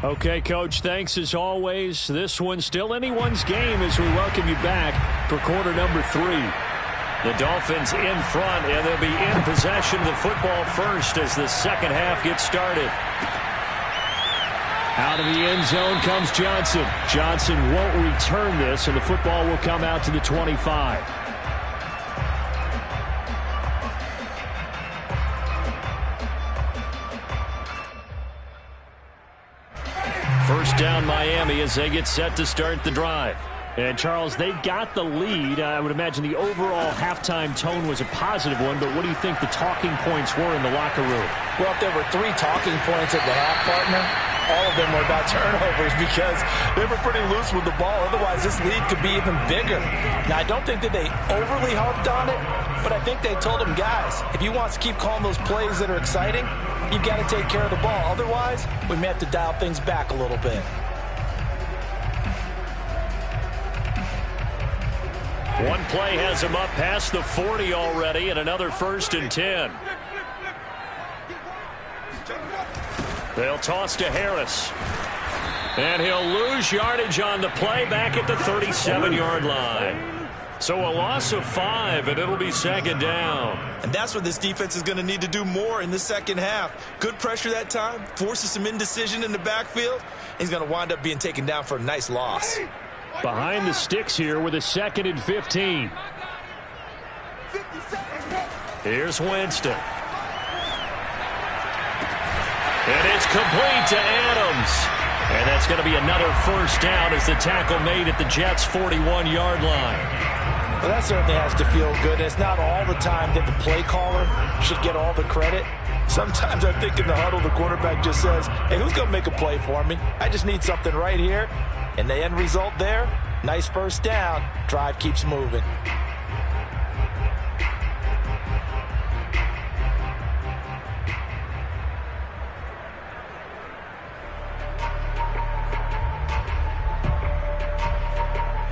A: Okay, Coach, thanks as always. This one's still anyone's game as we welcome you back for quarter number 3. The Dolphins in front, and they'll be in possession of the football first as the second half gets started. Out of the end zone comes Johnson. Johnson won't return this, and the football will come out to the 25. First down Miami as they get set to start the drive. And, Charles, they've got the lead. I would imagine the overall halftime tone was a positive one, but what do you think the talking points were in the locker room?
B: Well, if there were 3 talking points at the half, partner, all of them were about turnovers because they were pretty loose with the ball. Otherwise, this lead could be even bigger. Now, I don't think that they overly harped on it, but I think they told them, guys, if you want to keep calling those plays that are exciting, you've got to take care of the ball. Otherwise, we may have to dial things back a little bit.
A: One play has him up past the 40 already, and another 1st and 10. They'll toss to Harris. And he'll lose yardage on the play back at the 37-yard line. So a loss of 5, and it'll be second down.
B: And that's what this defense is going to need to do more in the second half. Good pressure that time, forces some indecision in the backfield. He's going to wind up being taken down for a nice loss.
A: Behind the sticks here with a 2nd and 15. Here's Winston. And it's complete to Adams. And that's going to be another first down as the tackle made at the Jets' 41-yard line.
B: Well, that certainly has to feel good. It's not all the time that the play caller should get all the credit. Sometimes I think in the huddle, the quarterback just says, hey, who's going to make a play for me? I just need something right here. And the end result there, nice first down. Drive keeps moving.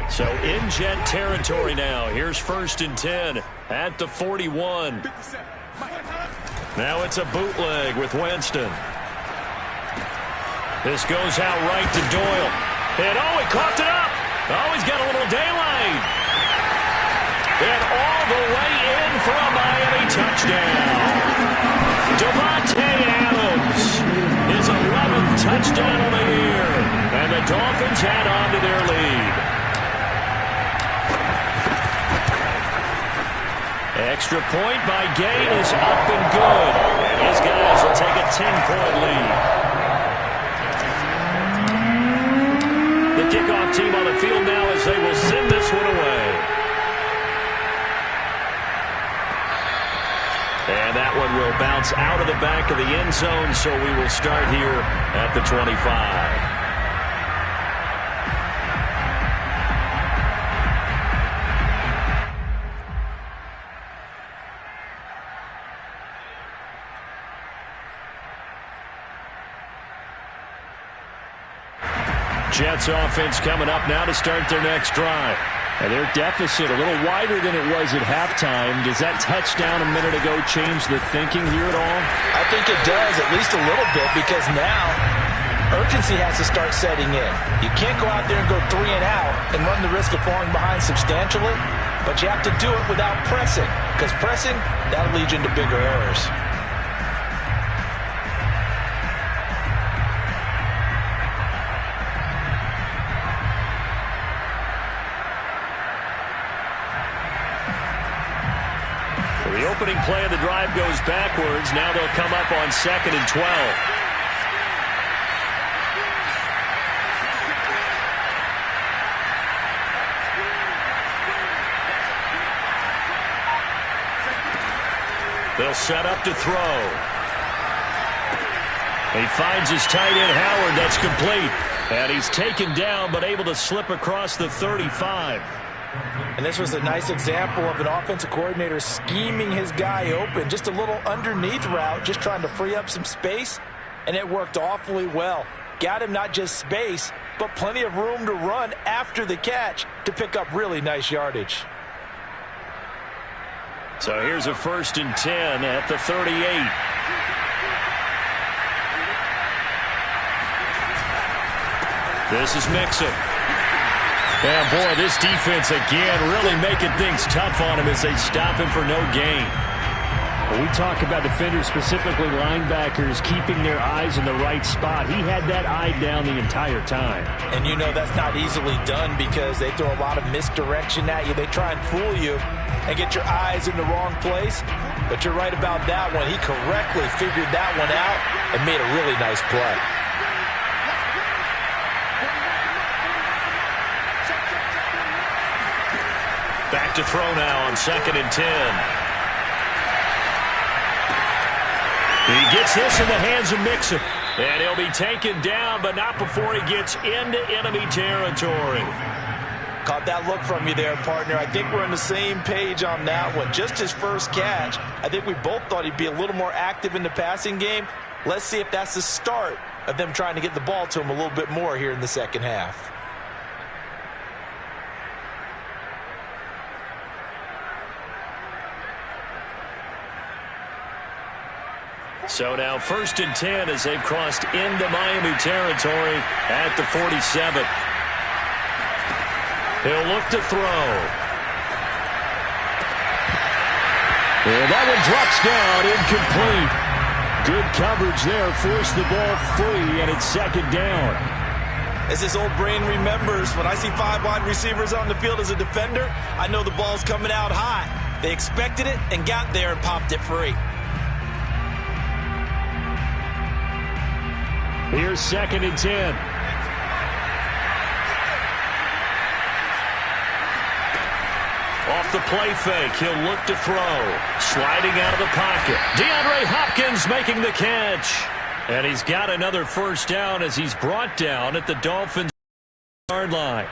A: So in Jet territory now. Here's 1st and 10 at the 41. Now it's a bootleg with Winston. This goes out right to Doyle. And he coughed it up. He's got a little daylight. And all the way in for a Miami touchdown. Devontae Adams, his 11th touchdown of the year. And the Dolphins add on to their lead. Extra point by Gain is up and good. And his guys will take a 10-point lead. The kickoff team on the field now as they will send this one away. And that one will bounce out of the back of the end zone, so we will start here at the 25. Jets offense coming up now to start their next drive. And their deficit a little wider than it was at halftime. Does that touchdown a minute ago change the thinking here at all?
B: I think it does, at least a little bit, because now urgency has to start setting in. You can't go out there and go 3 and out and run the risk of falling behind substantially, but you have to do it without pressing, because pressing, that'll lead you into bigger errors.
A: The opening play of the drive goes backwards. Now they'll come up on 2nd and 12. They'll set up to throw. He finds his tight end Howard. That's complete. And he's taken down but able to slip across the 35.
B: And this was a nice example of an offensive coordinator scheming his guy open. Just a little underneath route, just trying to free up some space, and it worked awfully well. Got him not just space, but plenty of room to run after the catch to pick up really nice yardage.
A: So here's a 1st and 10 at the 38. This is Mixon. And boy, this defense again really making things tough on him as they stop him for no gain.
E: When we talk about defenders, specifically linebackers, keeping their eyes in the right spot, he had that eye down the entire time.
B: And you know that's not easily done because they throw a lot of misdirection at you. They try and fool you and get your eyes in the wrong place. But you're right about that one. He correctly figured that one out and made a really nice play.
A: Back to throw now on 2nd and 10. He gets this in the hands of Mixon. And he'll be taken down, but not before he gets into enemy territory.
B: Caught that look from you there, partner. I think we're on the same page on that one. Just his first catch. I think we both thought he'd be a little more active in the passing game. Let's see if that's the start of them trying to get the ball to him a little bit more here in the second half.
A: So now 1st and 10 as they've crossed into Miami territory at the 47. He'll look to throw. And that one drops down, incomplete. Good coverage there, forced the ball free, and it's 2nd down.
B: As his old brain remembers, when I see 5 wide receivers on the field as a defender, I know the ball's coming out high. They expected it and got there and popped it free.
A: Here's 2nd and 10. Off the play fake, he'll look to throw. Sliding out of the pocket. DeAndre Hopkins making the catch. And he's got another 1st down as he's brought down at the Dolphins yard line.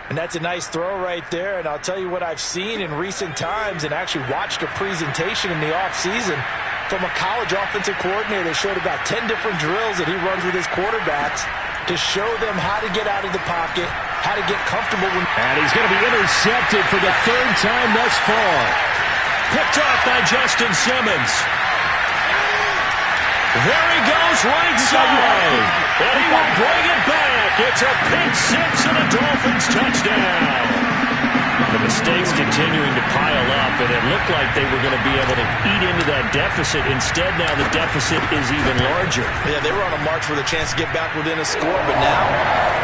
B: And that's a nice throw right there. And I'll tell you what I've seen in recent times and actually watched a presentation in the offseason from a college offensive coordinator that showed about 10 different drills that he runs with his quarterbacks to show them how to get out of the pocket, how to get comfortable.
A: And he's going to be intercepted for the 3rd time thus far. Picked off by Justin Simmons. There he goes, right side. And he will bring it back. It's a pick 6 and a Dolphins touchdown. The mistakes continuing to pile up, and it looked like they were going to be able to eat into that deficit. Instead, now the deficit is even larger.
B: Yeah, they were on a march with a chance to get back within a score, but now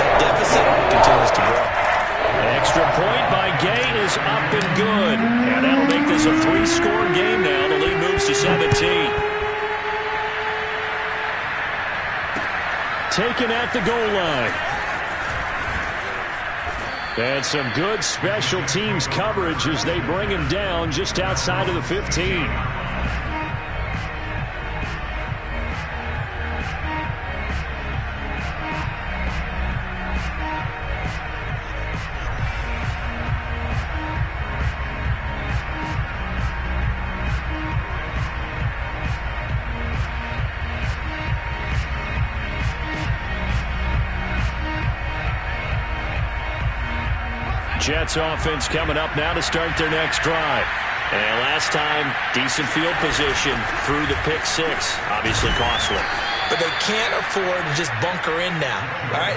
B: that deficit continues to grow.
A: Extra point by Gay is up and good. And that'll make this a 3-score game now. The lead moves to 17. Taken at the goal line. And some good special teams coverage as they bring him down just outside of the 15. Jets offense coming up now to start their next drive. And last time, decent field position through the pick six. Obviously costly.
B: But they can't afford to just bunker in now. All right,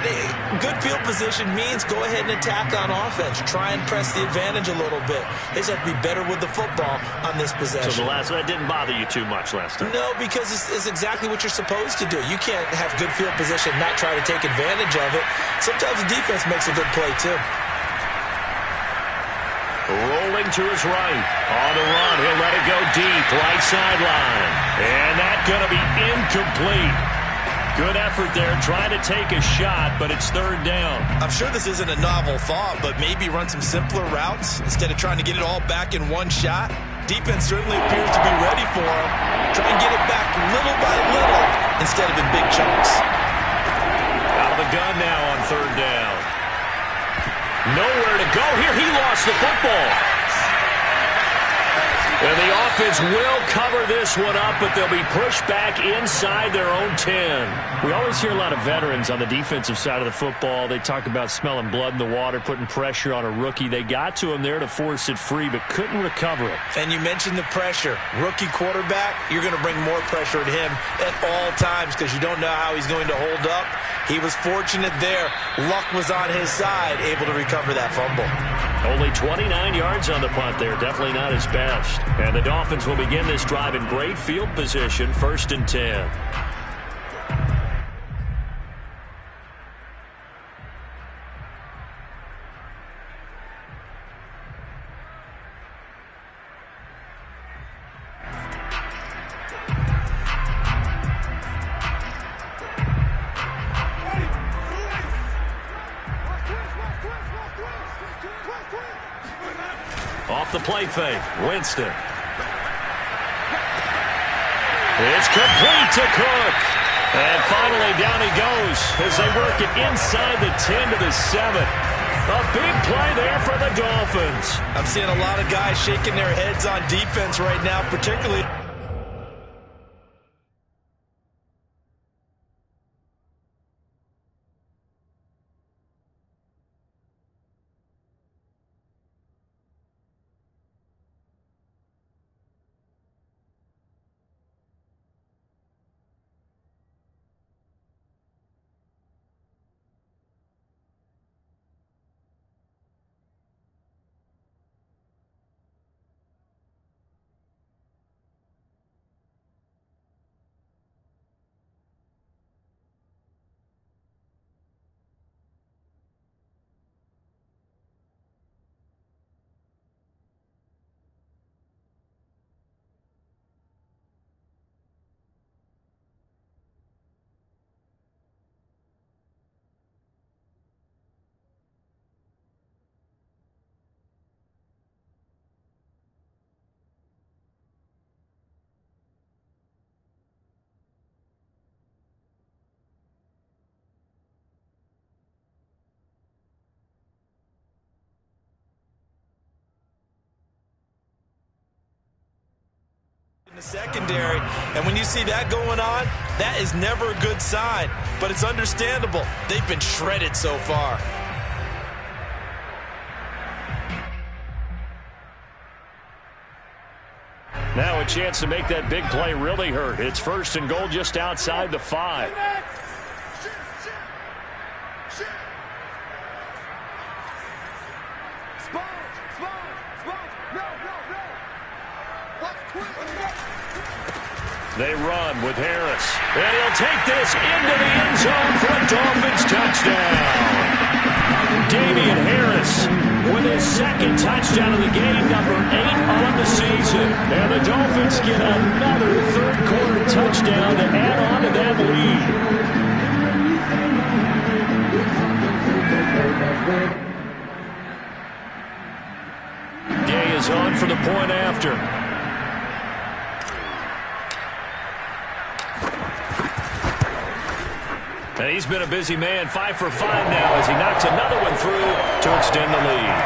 B: good field position means go ahead and attack on offense. Try and press the advantage a little bit. They just have to be better with the football on this possession.
A: So that didn't bother you too much last time?
B: No, because it's exactly what you're supposed to do. You can't have good field position and not try to take advantage of it. Sometimes the defense makes a good play, too.
A: Rolling to his right. On the run. He'll let it go deep. Right sideline. And that's going to be incomplete. Good effort there trying to take a shot, but it's third down.
B: I'm sure this isn't a novel thought, but maybe run some simpler routes instead of trying to get it all back in one shot. Defense certainly appears to be ready for him. Try and get it back little by little instead of in big chunks.
A: Out of the gun now on third down. Nowhere to go here. He lost the football. And the offense will cover this one up, but they'll be pushed back inside their own 10. We always hear a lot of veterans on the defensive side of the football. They talk about smelling blood in the water, putting pressure on a rookie. They got to him there to force it free, but couldn't recover it.
B: And you mentioned the pressure. Rookie quarterback, you're going to bring more pressure at him at all times because you don't know how he's going to hold up. He was fortunate there. Luck was on his side, able to recover that fumble.
A: Only 29 yards on the punt there. Definitely not his best. And the Dolphins will begin this drive in great field position, 1st and 10. Off the play fake, Winston. It's complete to Cook. And finally down he goes as they work it inside the 10 to the 7. A big play there for the Dolphins.
B: I'm seeing a lot of guys shaking their heads on defense right now, particularly. The secondary, and when you see that going on, that is never a good sign, but it's understandable. They've been shredded so far.
A: Now a chance to make that big play really hurt. It's 1st and goal just outside the 5. They run with Harris. And he'll take this into the end zone for a Dolphins touchdown.
E: With his second touchdown of the game, number 8 on the season. And the Dolphins get another third-quarter touchdown to add on to that lead. Gay is on for the point after. And he's been a busy man, 5 for 5 now as he knocks another one through to extend the lead.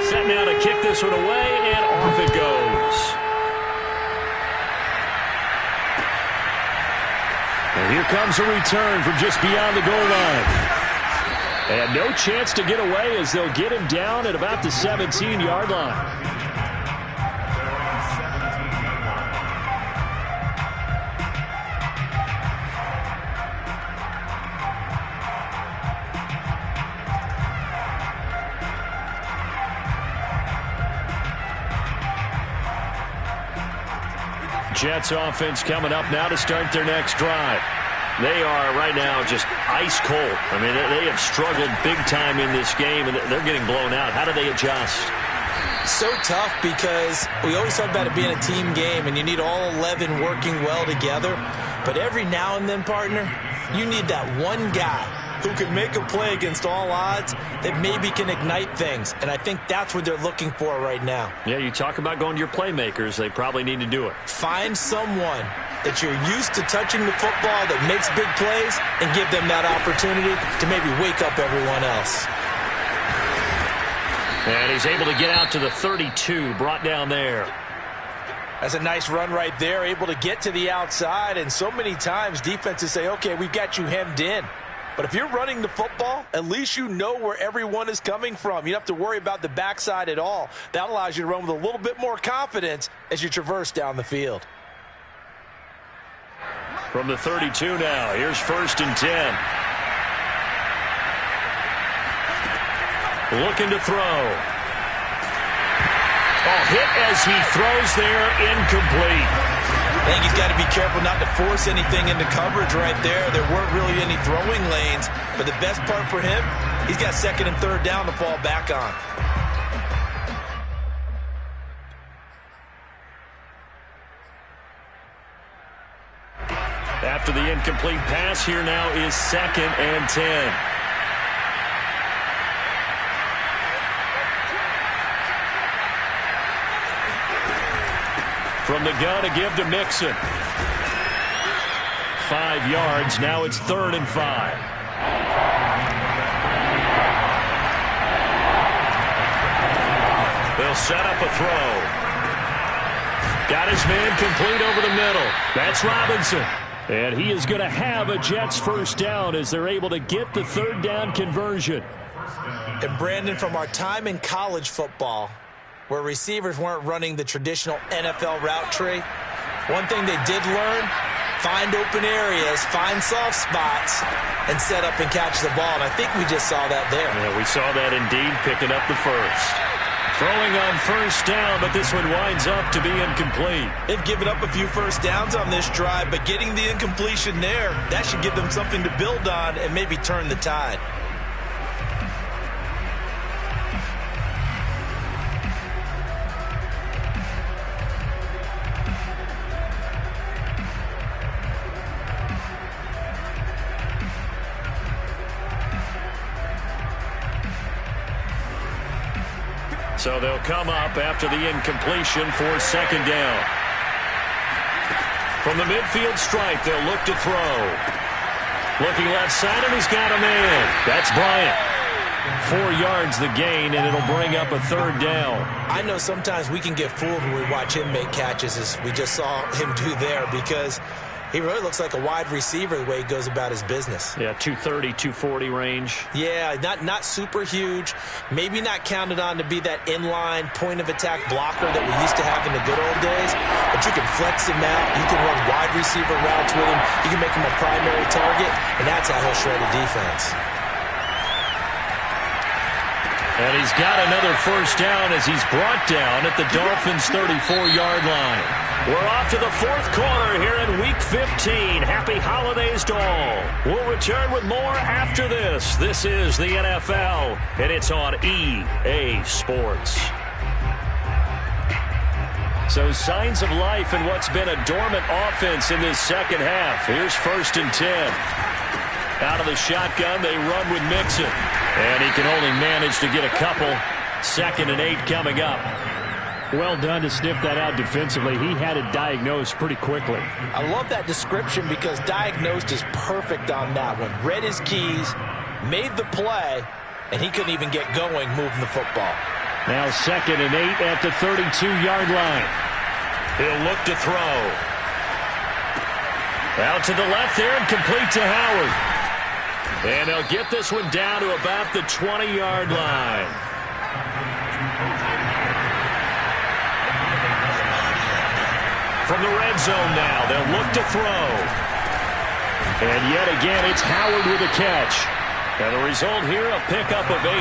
E: Set now to kick this one away, and off it goes. And here comes a return from just beyond the goal line. And no chance to get away as they'll get him down at about the 17-yard line. Jets offense coming up now to start their next drive. They are right now just ice cold. I mean, they have struggled big time in this game, and they're getting blown out. How do they adjust?
B: So tough because we always talk about it being a team game, and you need all 11 working well together. But every now and then, partner, you need that one guy who can make a play against all odds that maybe can ignite things. And I think that's what they're looking for right now.
E: Yeah, you talk about going to your playmakers. They probably need to do it.
B: Find someone that you're used to touching the football that makes big plays and give them that opportunity to maybe wake up everyone else.
E: And he's able to get out to the 32, brought down there.
B: That's a nice run right there, able to get to the outside. And so many times defenses say, okay, we've got you hemmed in. But if you're running the football, at least you know where everyone is coming from. You don't have to worry about the backside at all. That allows you to run with a little bit more confidence as you traverse down the field.
E: From the 32 now, here's 1st and 10. Looking to throw. Oh, hit as he throws there, incomplete.
B: I think he's got to be careful not to force anything into coverage right there. There weren't really any throwing lanes, but the best part for him, he's got 2nd and 3rd down to fall back on.
E: After the incomplete pass, here now is 2nd and 10. From the gun to give to Mixon. 5 yards. Now it's 3rd and 5. They'll set up a throw. Got his man complete over the middle. That's Robinson. And he is going to have a Jets 1st down as they're able to get the 3rd down conversion.
B: And Brandon, from our time in college football, where receivers weren't running the traditional NFL route tree, one thing they did learn, find open areas, find soft spots, and set up and catch the ball. And I think we just saw that there.
E: Yeah, we saw that indeed, picking up the 1st. Throwing on 1st down, but this one winds up to be incomplete.
B: They've given up a few 1st downs on this drive, but getting the incompletion there, that should give them something to build on and maybe turn the tide.
E: So they'll come up after the incompletion for 2nd down. From the midfield stripe, they'll look to throw. Looking left side, and he's got a man. That's Bryant. 4 yards the gain, and it'll bring up a 3rd down.
B: I know sometimes we can get fooled when we watch him make catches, as we just saw him do there, because He really looks like a wide receiver the way he goes about his business.
E: Yeah, 230, 240 range.
B: Yeah, not super huge. Maybe not counted on to be that inline point-of-attack blocker that we used to have in the good old days. But you can flex him out. You can run wide receiver routes with him. You can make him a primary target, and that's how he'll shred a defense.
E: And he's got another first down as he's brought down at the Dolphins' 34-yard line. We're off to the fourth quarter here in Week 15. Happy holidays to all. We'll return with more after this. This is the NFL, and it's on EA Sports. So signs of life in what's been a dormant offense in this second half. Here's 1st and 10. Out of the shotgun, they run with Mixon. And he can only manage to get a couple. 2nd and 8 coming up.
A: Well done to sniff that out defensively. He had it diagnosed pretty quickly.
B: I love that description because diagnosed is perfect on that one. Read his keys, made the play, and he couldn't even get going moving the football.
A: Now 2nd and 8 at the 32-yard line.
E: He'll look to throw. Out to the left there and complete to Howard. And they'll get this one down to about the 20-yard line. From the red zone now, they'll look to throw. And yet again, it's Howard with a catch. And the result here, a pickup of 8.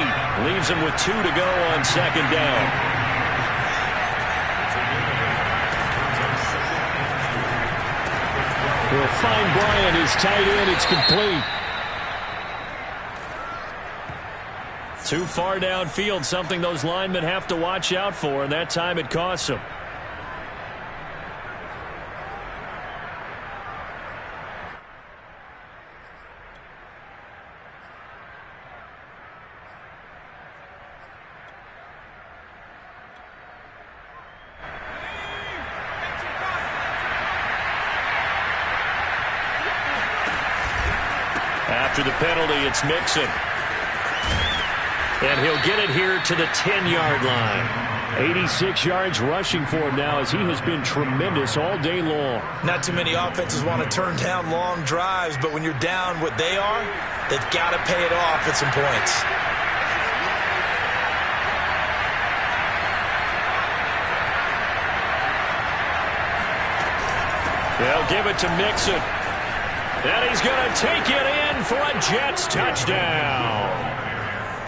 E: Leaves him with 2 to go on 2nd down.
A: We'll find Bryant, his tight end. It's complete.
E: Too far downfield, something those linemen have to watch out for, and that time it costs them. After the penalty, it's Mixon. And he'll get it here to the 10-yard line.
A: 86 yards rushing for him now as he has been tremendous all day long.
B: Not too many offenses want to turn down long drives, but when you're down what they are, they've got to pay it off at some points.
E: They'll give it to Mixon. And he's going to take it in for a Jets touchdown.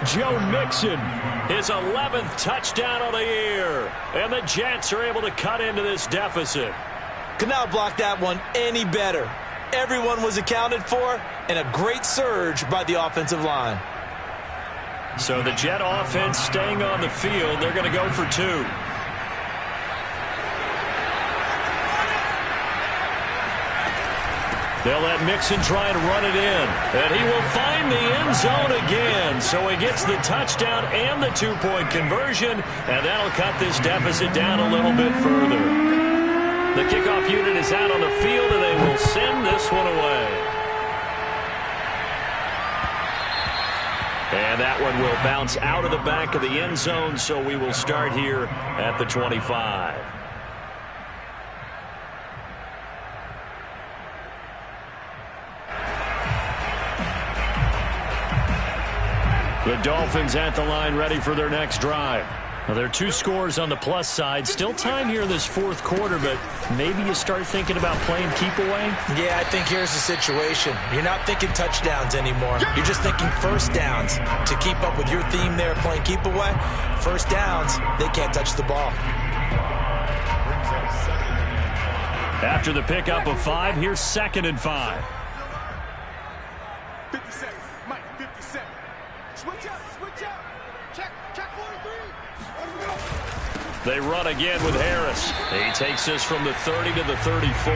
A: Joe Mixon,
E: his 11th touchdown of the year. And the Jets are able to cut into this deficit.
B: Could not block that one any better. Everyone was accounted for, and a great surge by the offensive line.
E: So the Jet offense staying on the field. They're going to go for 2. They'll let Mixon try and run it in. And he will find the end zone again. So he gets the touchdown and the 2-point conversion. And that'll cut this deficit down a little bit further. The kickoff unit is out on the field, and they will send this one away. And that one will bounce out of the back of the end zone. So we will start here at the 25. The Dolphins at the line ready for their next drive. Now, there are 2 scores on the plus side. Still time here in this fourth quarter, but maybe you start thinking about playing keep away?
B: Yeah, I think here's the situation. You're not thinking touchdowns anymore. You're just thinking first downs. To keep up with your theme there, playing keep away, first downs, they can't touch the ball.
E: After the pickup of 5, here's 2nd and 5.
D: 50 seconds. Mike, 50 seconds. Switch out. Check 43.
E: They run again with Harris. He takes this from the 30 to the 34.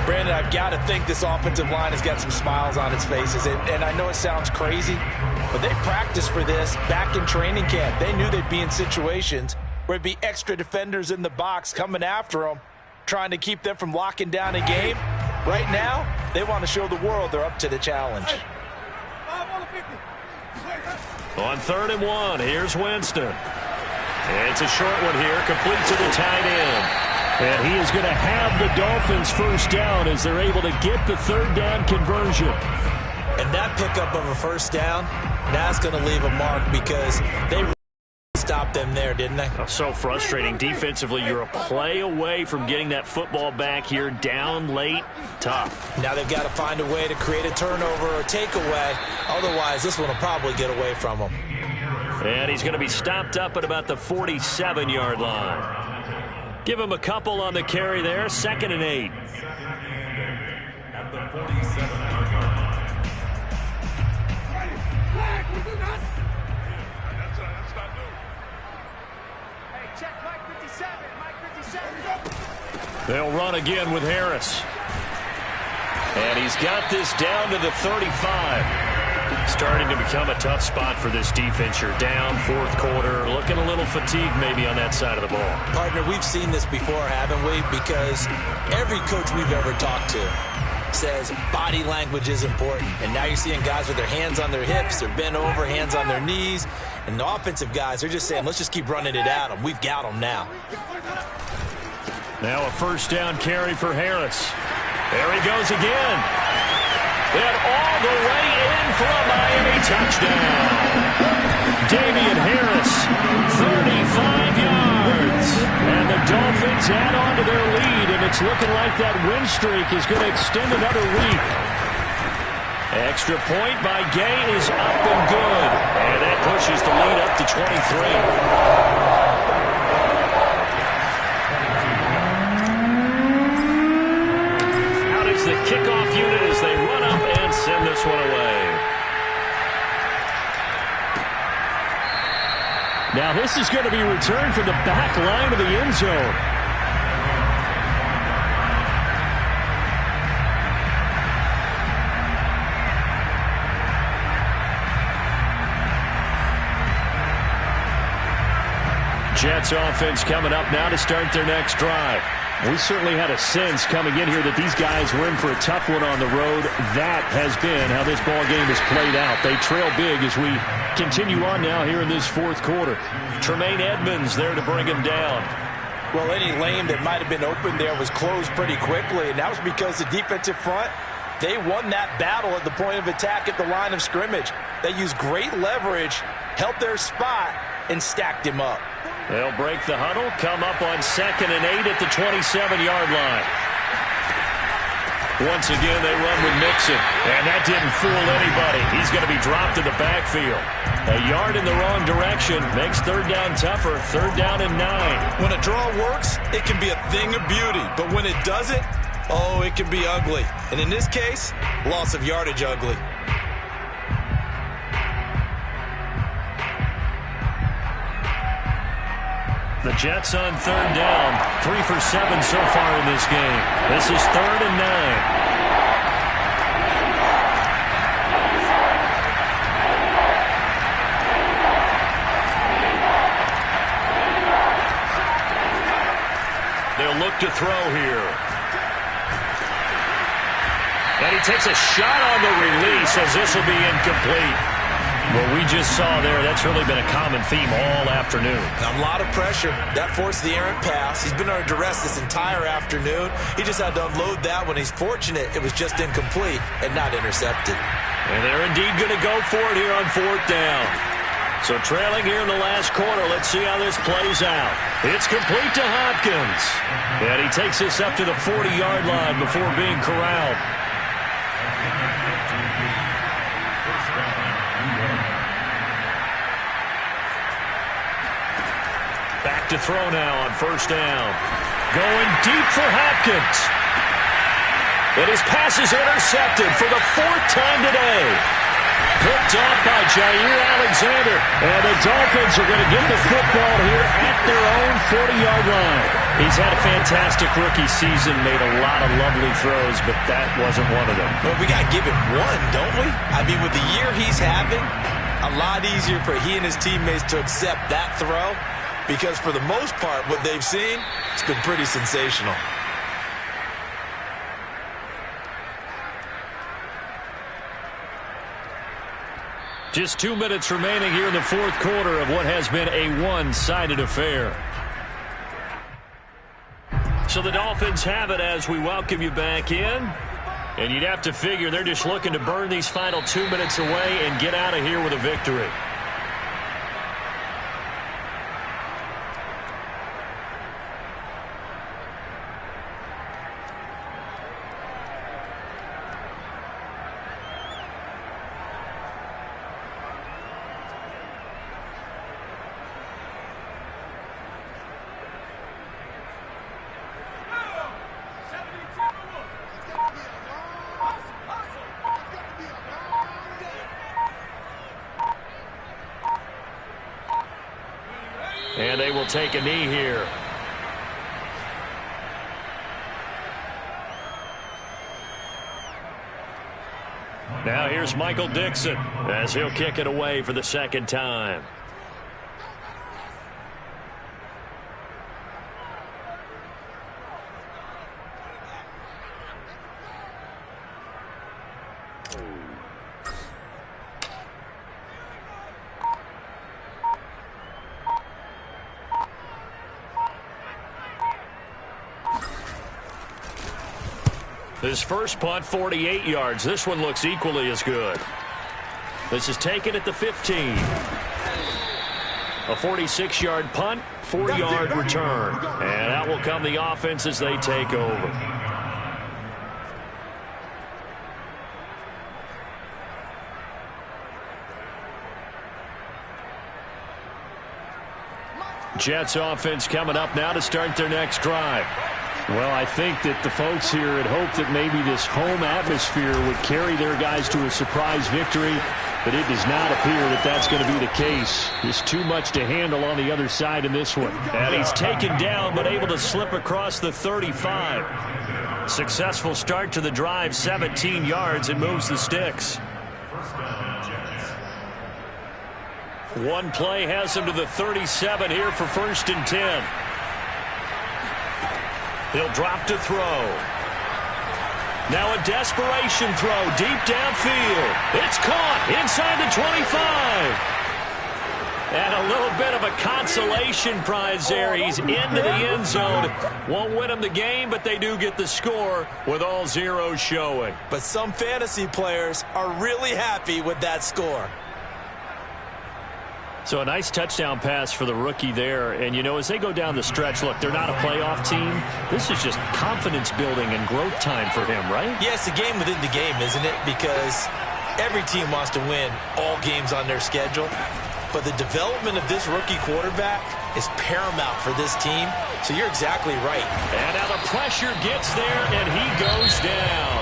B: Brandon, I've got to think this offensive line has got some smiles on its faces. And I know it sounds crazy, but they practiced for this back in training camp. They knew they'd be in situations where there'd be extra defenders in the box coming after them, trying to keep them from locking down a game. Right now, they want to show the world they're up to the challenge.
E: On 3rd and 1, here's Winston. It's a short one here, complete to the tight end. And he is going to have the Dolphins first down as they're able to get the third down conversion.
B: And that pickup of a first down, that's going to leave a mark because they stopped them there, didn't they?
E: So frustrating. Defensively, you're a play away from getting that football back here, down late, tough.
B: Now they've got to find a way to create a turnover or takeaway. Otherwise, this one will probably get away from them.
E: And he's going to be stopped up at about the 47-yard line. Give him a couple on the carry there. 2nd and 8.
C: At the 47-yard line.
E: They'll run again with Harris. And he's got this down to the 35. Starting to become a tough spot for this defense. You're down, 4th quarter, looking a little fatigued maybe on that side of the ball.
B: Partner, we've seen this before, haven't we? Because every coach we've ever talked to says body language is important. And now you're seeing guys with their hands on their hips, they're bent over, hands on their knees. And the offensive guys, they're just saying, let's just keep running it at them. We've got them now.
E: Now a first down carry for Harris. There he goes again. And all the way in for a Miami touchdown. Damian Harris, 35 yards. And the Dolphins add on to their lead, and it's looking like that win streak is going to extend another week. Extra point by Gay is up and good. And that pushes the lead up to 23. The kickoff unit as they run up and send this one away. Now this is going to be returned from the back line of the end zone. Jets offense coming up now to start their next drive. We certainly had a sense coming in here that these guys were in for a tough one on the road. That has been how this ball game has played out. They trail big as we continue on now here in this 4th quarter. Tremaine Edmonds there to bring him down.
B: Well, any lane that might have been open there was closed pretty quickly, and that was because the defensive front, they won that battle at the point of attack at the line of scrimmage. They used great leverage, held their spot, and stacked him up.
E: They'll break the huddle, come up on 2nd and 8 at the 27-yard line. Once again, they run with Mixon, and that didn't fool anybody. He's going to be dropped in the backfield. A yard in the wrong direction makes 3rd down tougher. 3rd down and 9.
B: When a draw works, it can be a thing of beauty, but when it doesn't, oh, it can be ugly. And in this case, loss of yardage ugly.
E: The Jets on 3rd down. 3 for 7 so far in this game. This is 3rd and 9. They'll look to throw here. And he takes a shot on the release as this will be incomplete. What we just saw there, that's really been a common theme all afternoon.
B: A lot of pressure. That forced the errant pass. He's been under duress this entire afternoon. He just had to unload that one. He's fortunate it was just incomplete and not intercepted.
E: And they're indeed going to go for it here on 4th down. So trailing here in the last quarter, let's see how this plays out. It's complete to Hopkins. And he takes this up to the 40-yard line before being corralled. Back to throw now on 1st down. Going deep for Hopkins. And his pass is intercepted for the 4th time today. Picked off by Jair Alexander. And the Dolphins are going to get the football here at their own 40-yard line. He's had a fantastic rookie season, made a lot of lovely throws, but that wasn't one of them.
B: Well, we got to give him one, don't we? I mean, with the year he's having, a lot easier for he and his teammates to accept that throw. Because for the most part, what they've seen, it's been pretty sensational.
E: Just 2 minutes remaining here in the 4th quarter of what has been a one-sided affair. So the Dolphins have it as we welcome you back in. And you'd have to figure they're just looking to burn these final 2 minutes away and get out of here with a victory. And they will take a knee here. Now here's Michael Dixon as he'll kick it away for the second time. His first punt, 48 yards. This one looks equally as good. This is taken at the 15. A 46-yard punt, 4-yard return. And out will come the offense as they take over. Jets offense coming up now to start their next drive.
A: Well, I think that the folks here had hoped that maybe this home atmosphere would carry their guys to a surprise victory, but it does not appear that that's going to be the case. There's too much to handle on the other side in this one.
E: And he's taken down but able to slip across the 35. Successful start to the drive, 17 yards, and moves the sticks. One play has him to the 37 here for 1st and 10. He'll drop to throw. Now a desperation throw deep downfield. It's caught inside the 25. And a little bit of a consolation prize there. He's into the end zone. Won't win him the game, but they do get the score with all zeros showing.
B: But some fantasy players are really happy with that score.
E: So a nice touchdown pass for the rookie there. And, you know, as they go down the stretch, look, they're not a playoff team. This is just confidence building and growth time for him, right?
B: Yeah, it's a game within the game, isn't it? Because every team wants to win all games on their schedule. But the development of this rookie quarterback is paramount for this team. So you're exactly right.
E: And now the pressure gets there, and he goes down.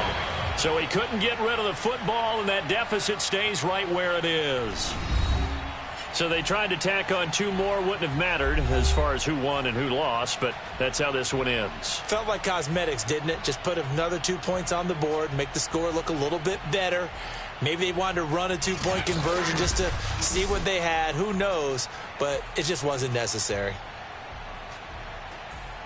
E: So he couldn't get rid of the football, and that deficit stays right where it is. So they tried to tack on 2 more. Wouldn't have mattered as far as who won and who lost, but that's how this one ends.
B: Felt like cosmetics, didn't it? Just put another 2 points on the board, make the score look a little bit better. Maybe they wanted to run a 2-point conversion just to see what they had. Who knows? But it just wasn't necessary.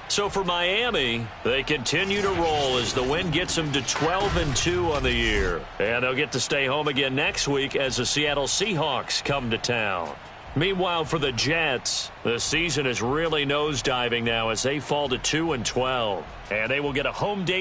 E: So for Miami, they continue to roll as the win gets them to 12-2 on the year. And they'll get to stay home again next week as the Seattle Seahawks come to town. Meanwhile, for the Jets, the season is really nosediving now as they fall to 2-12. And they will get a home date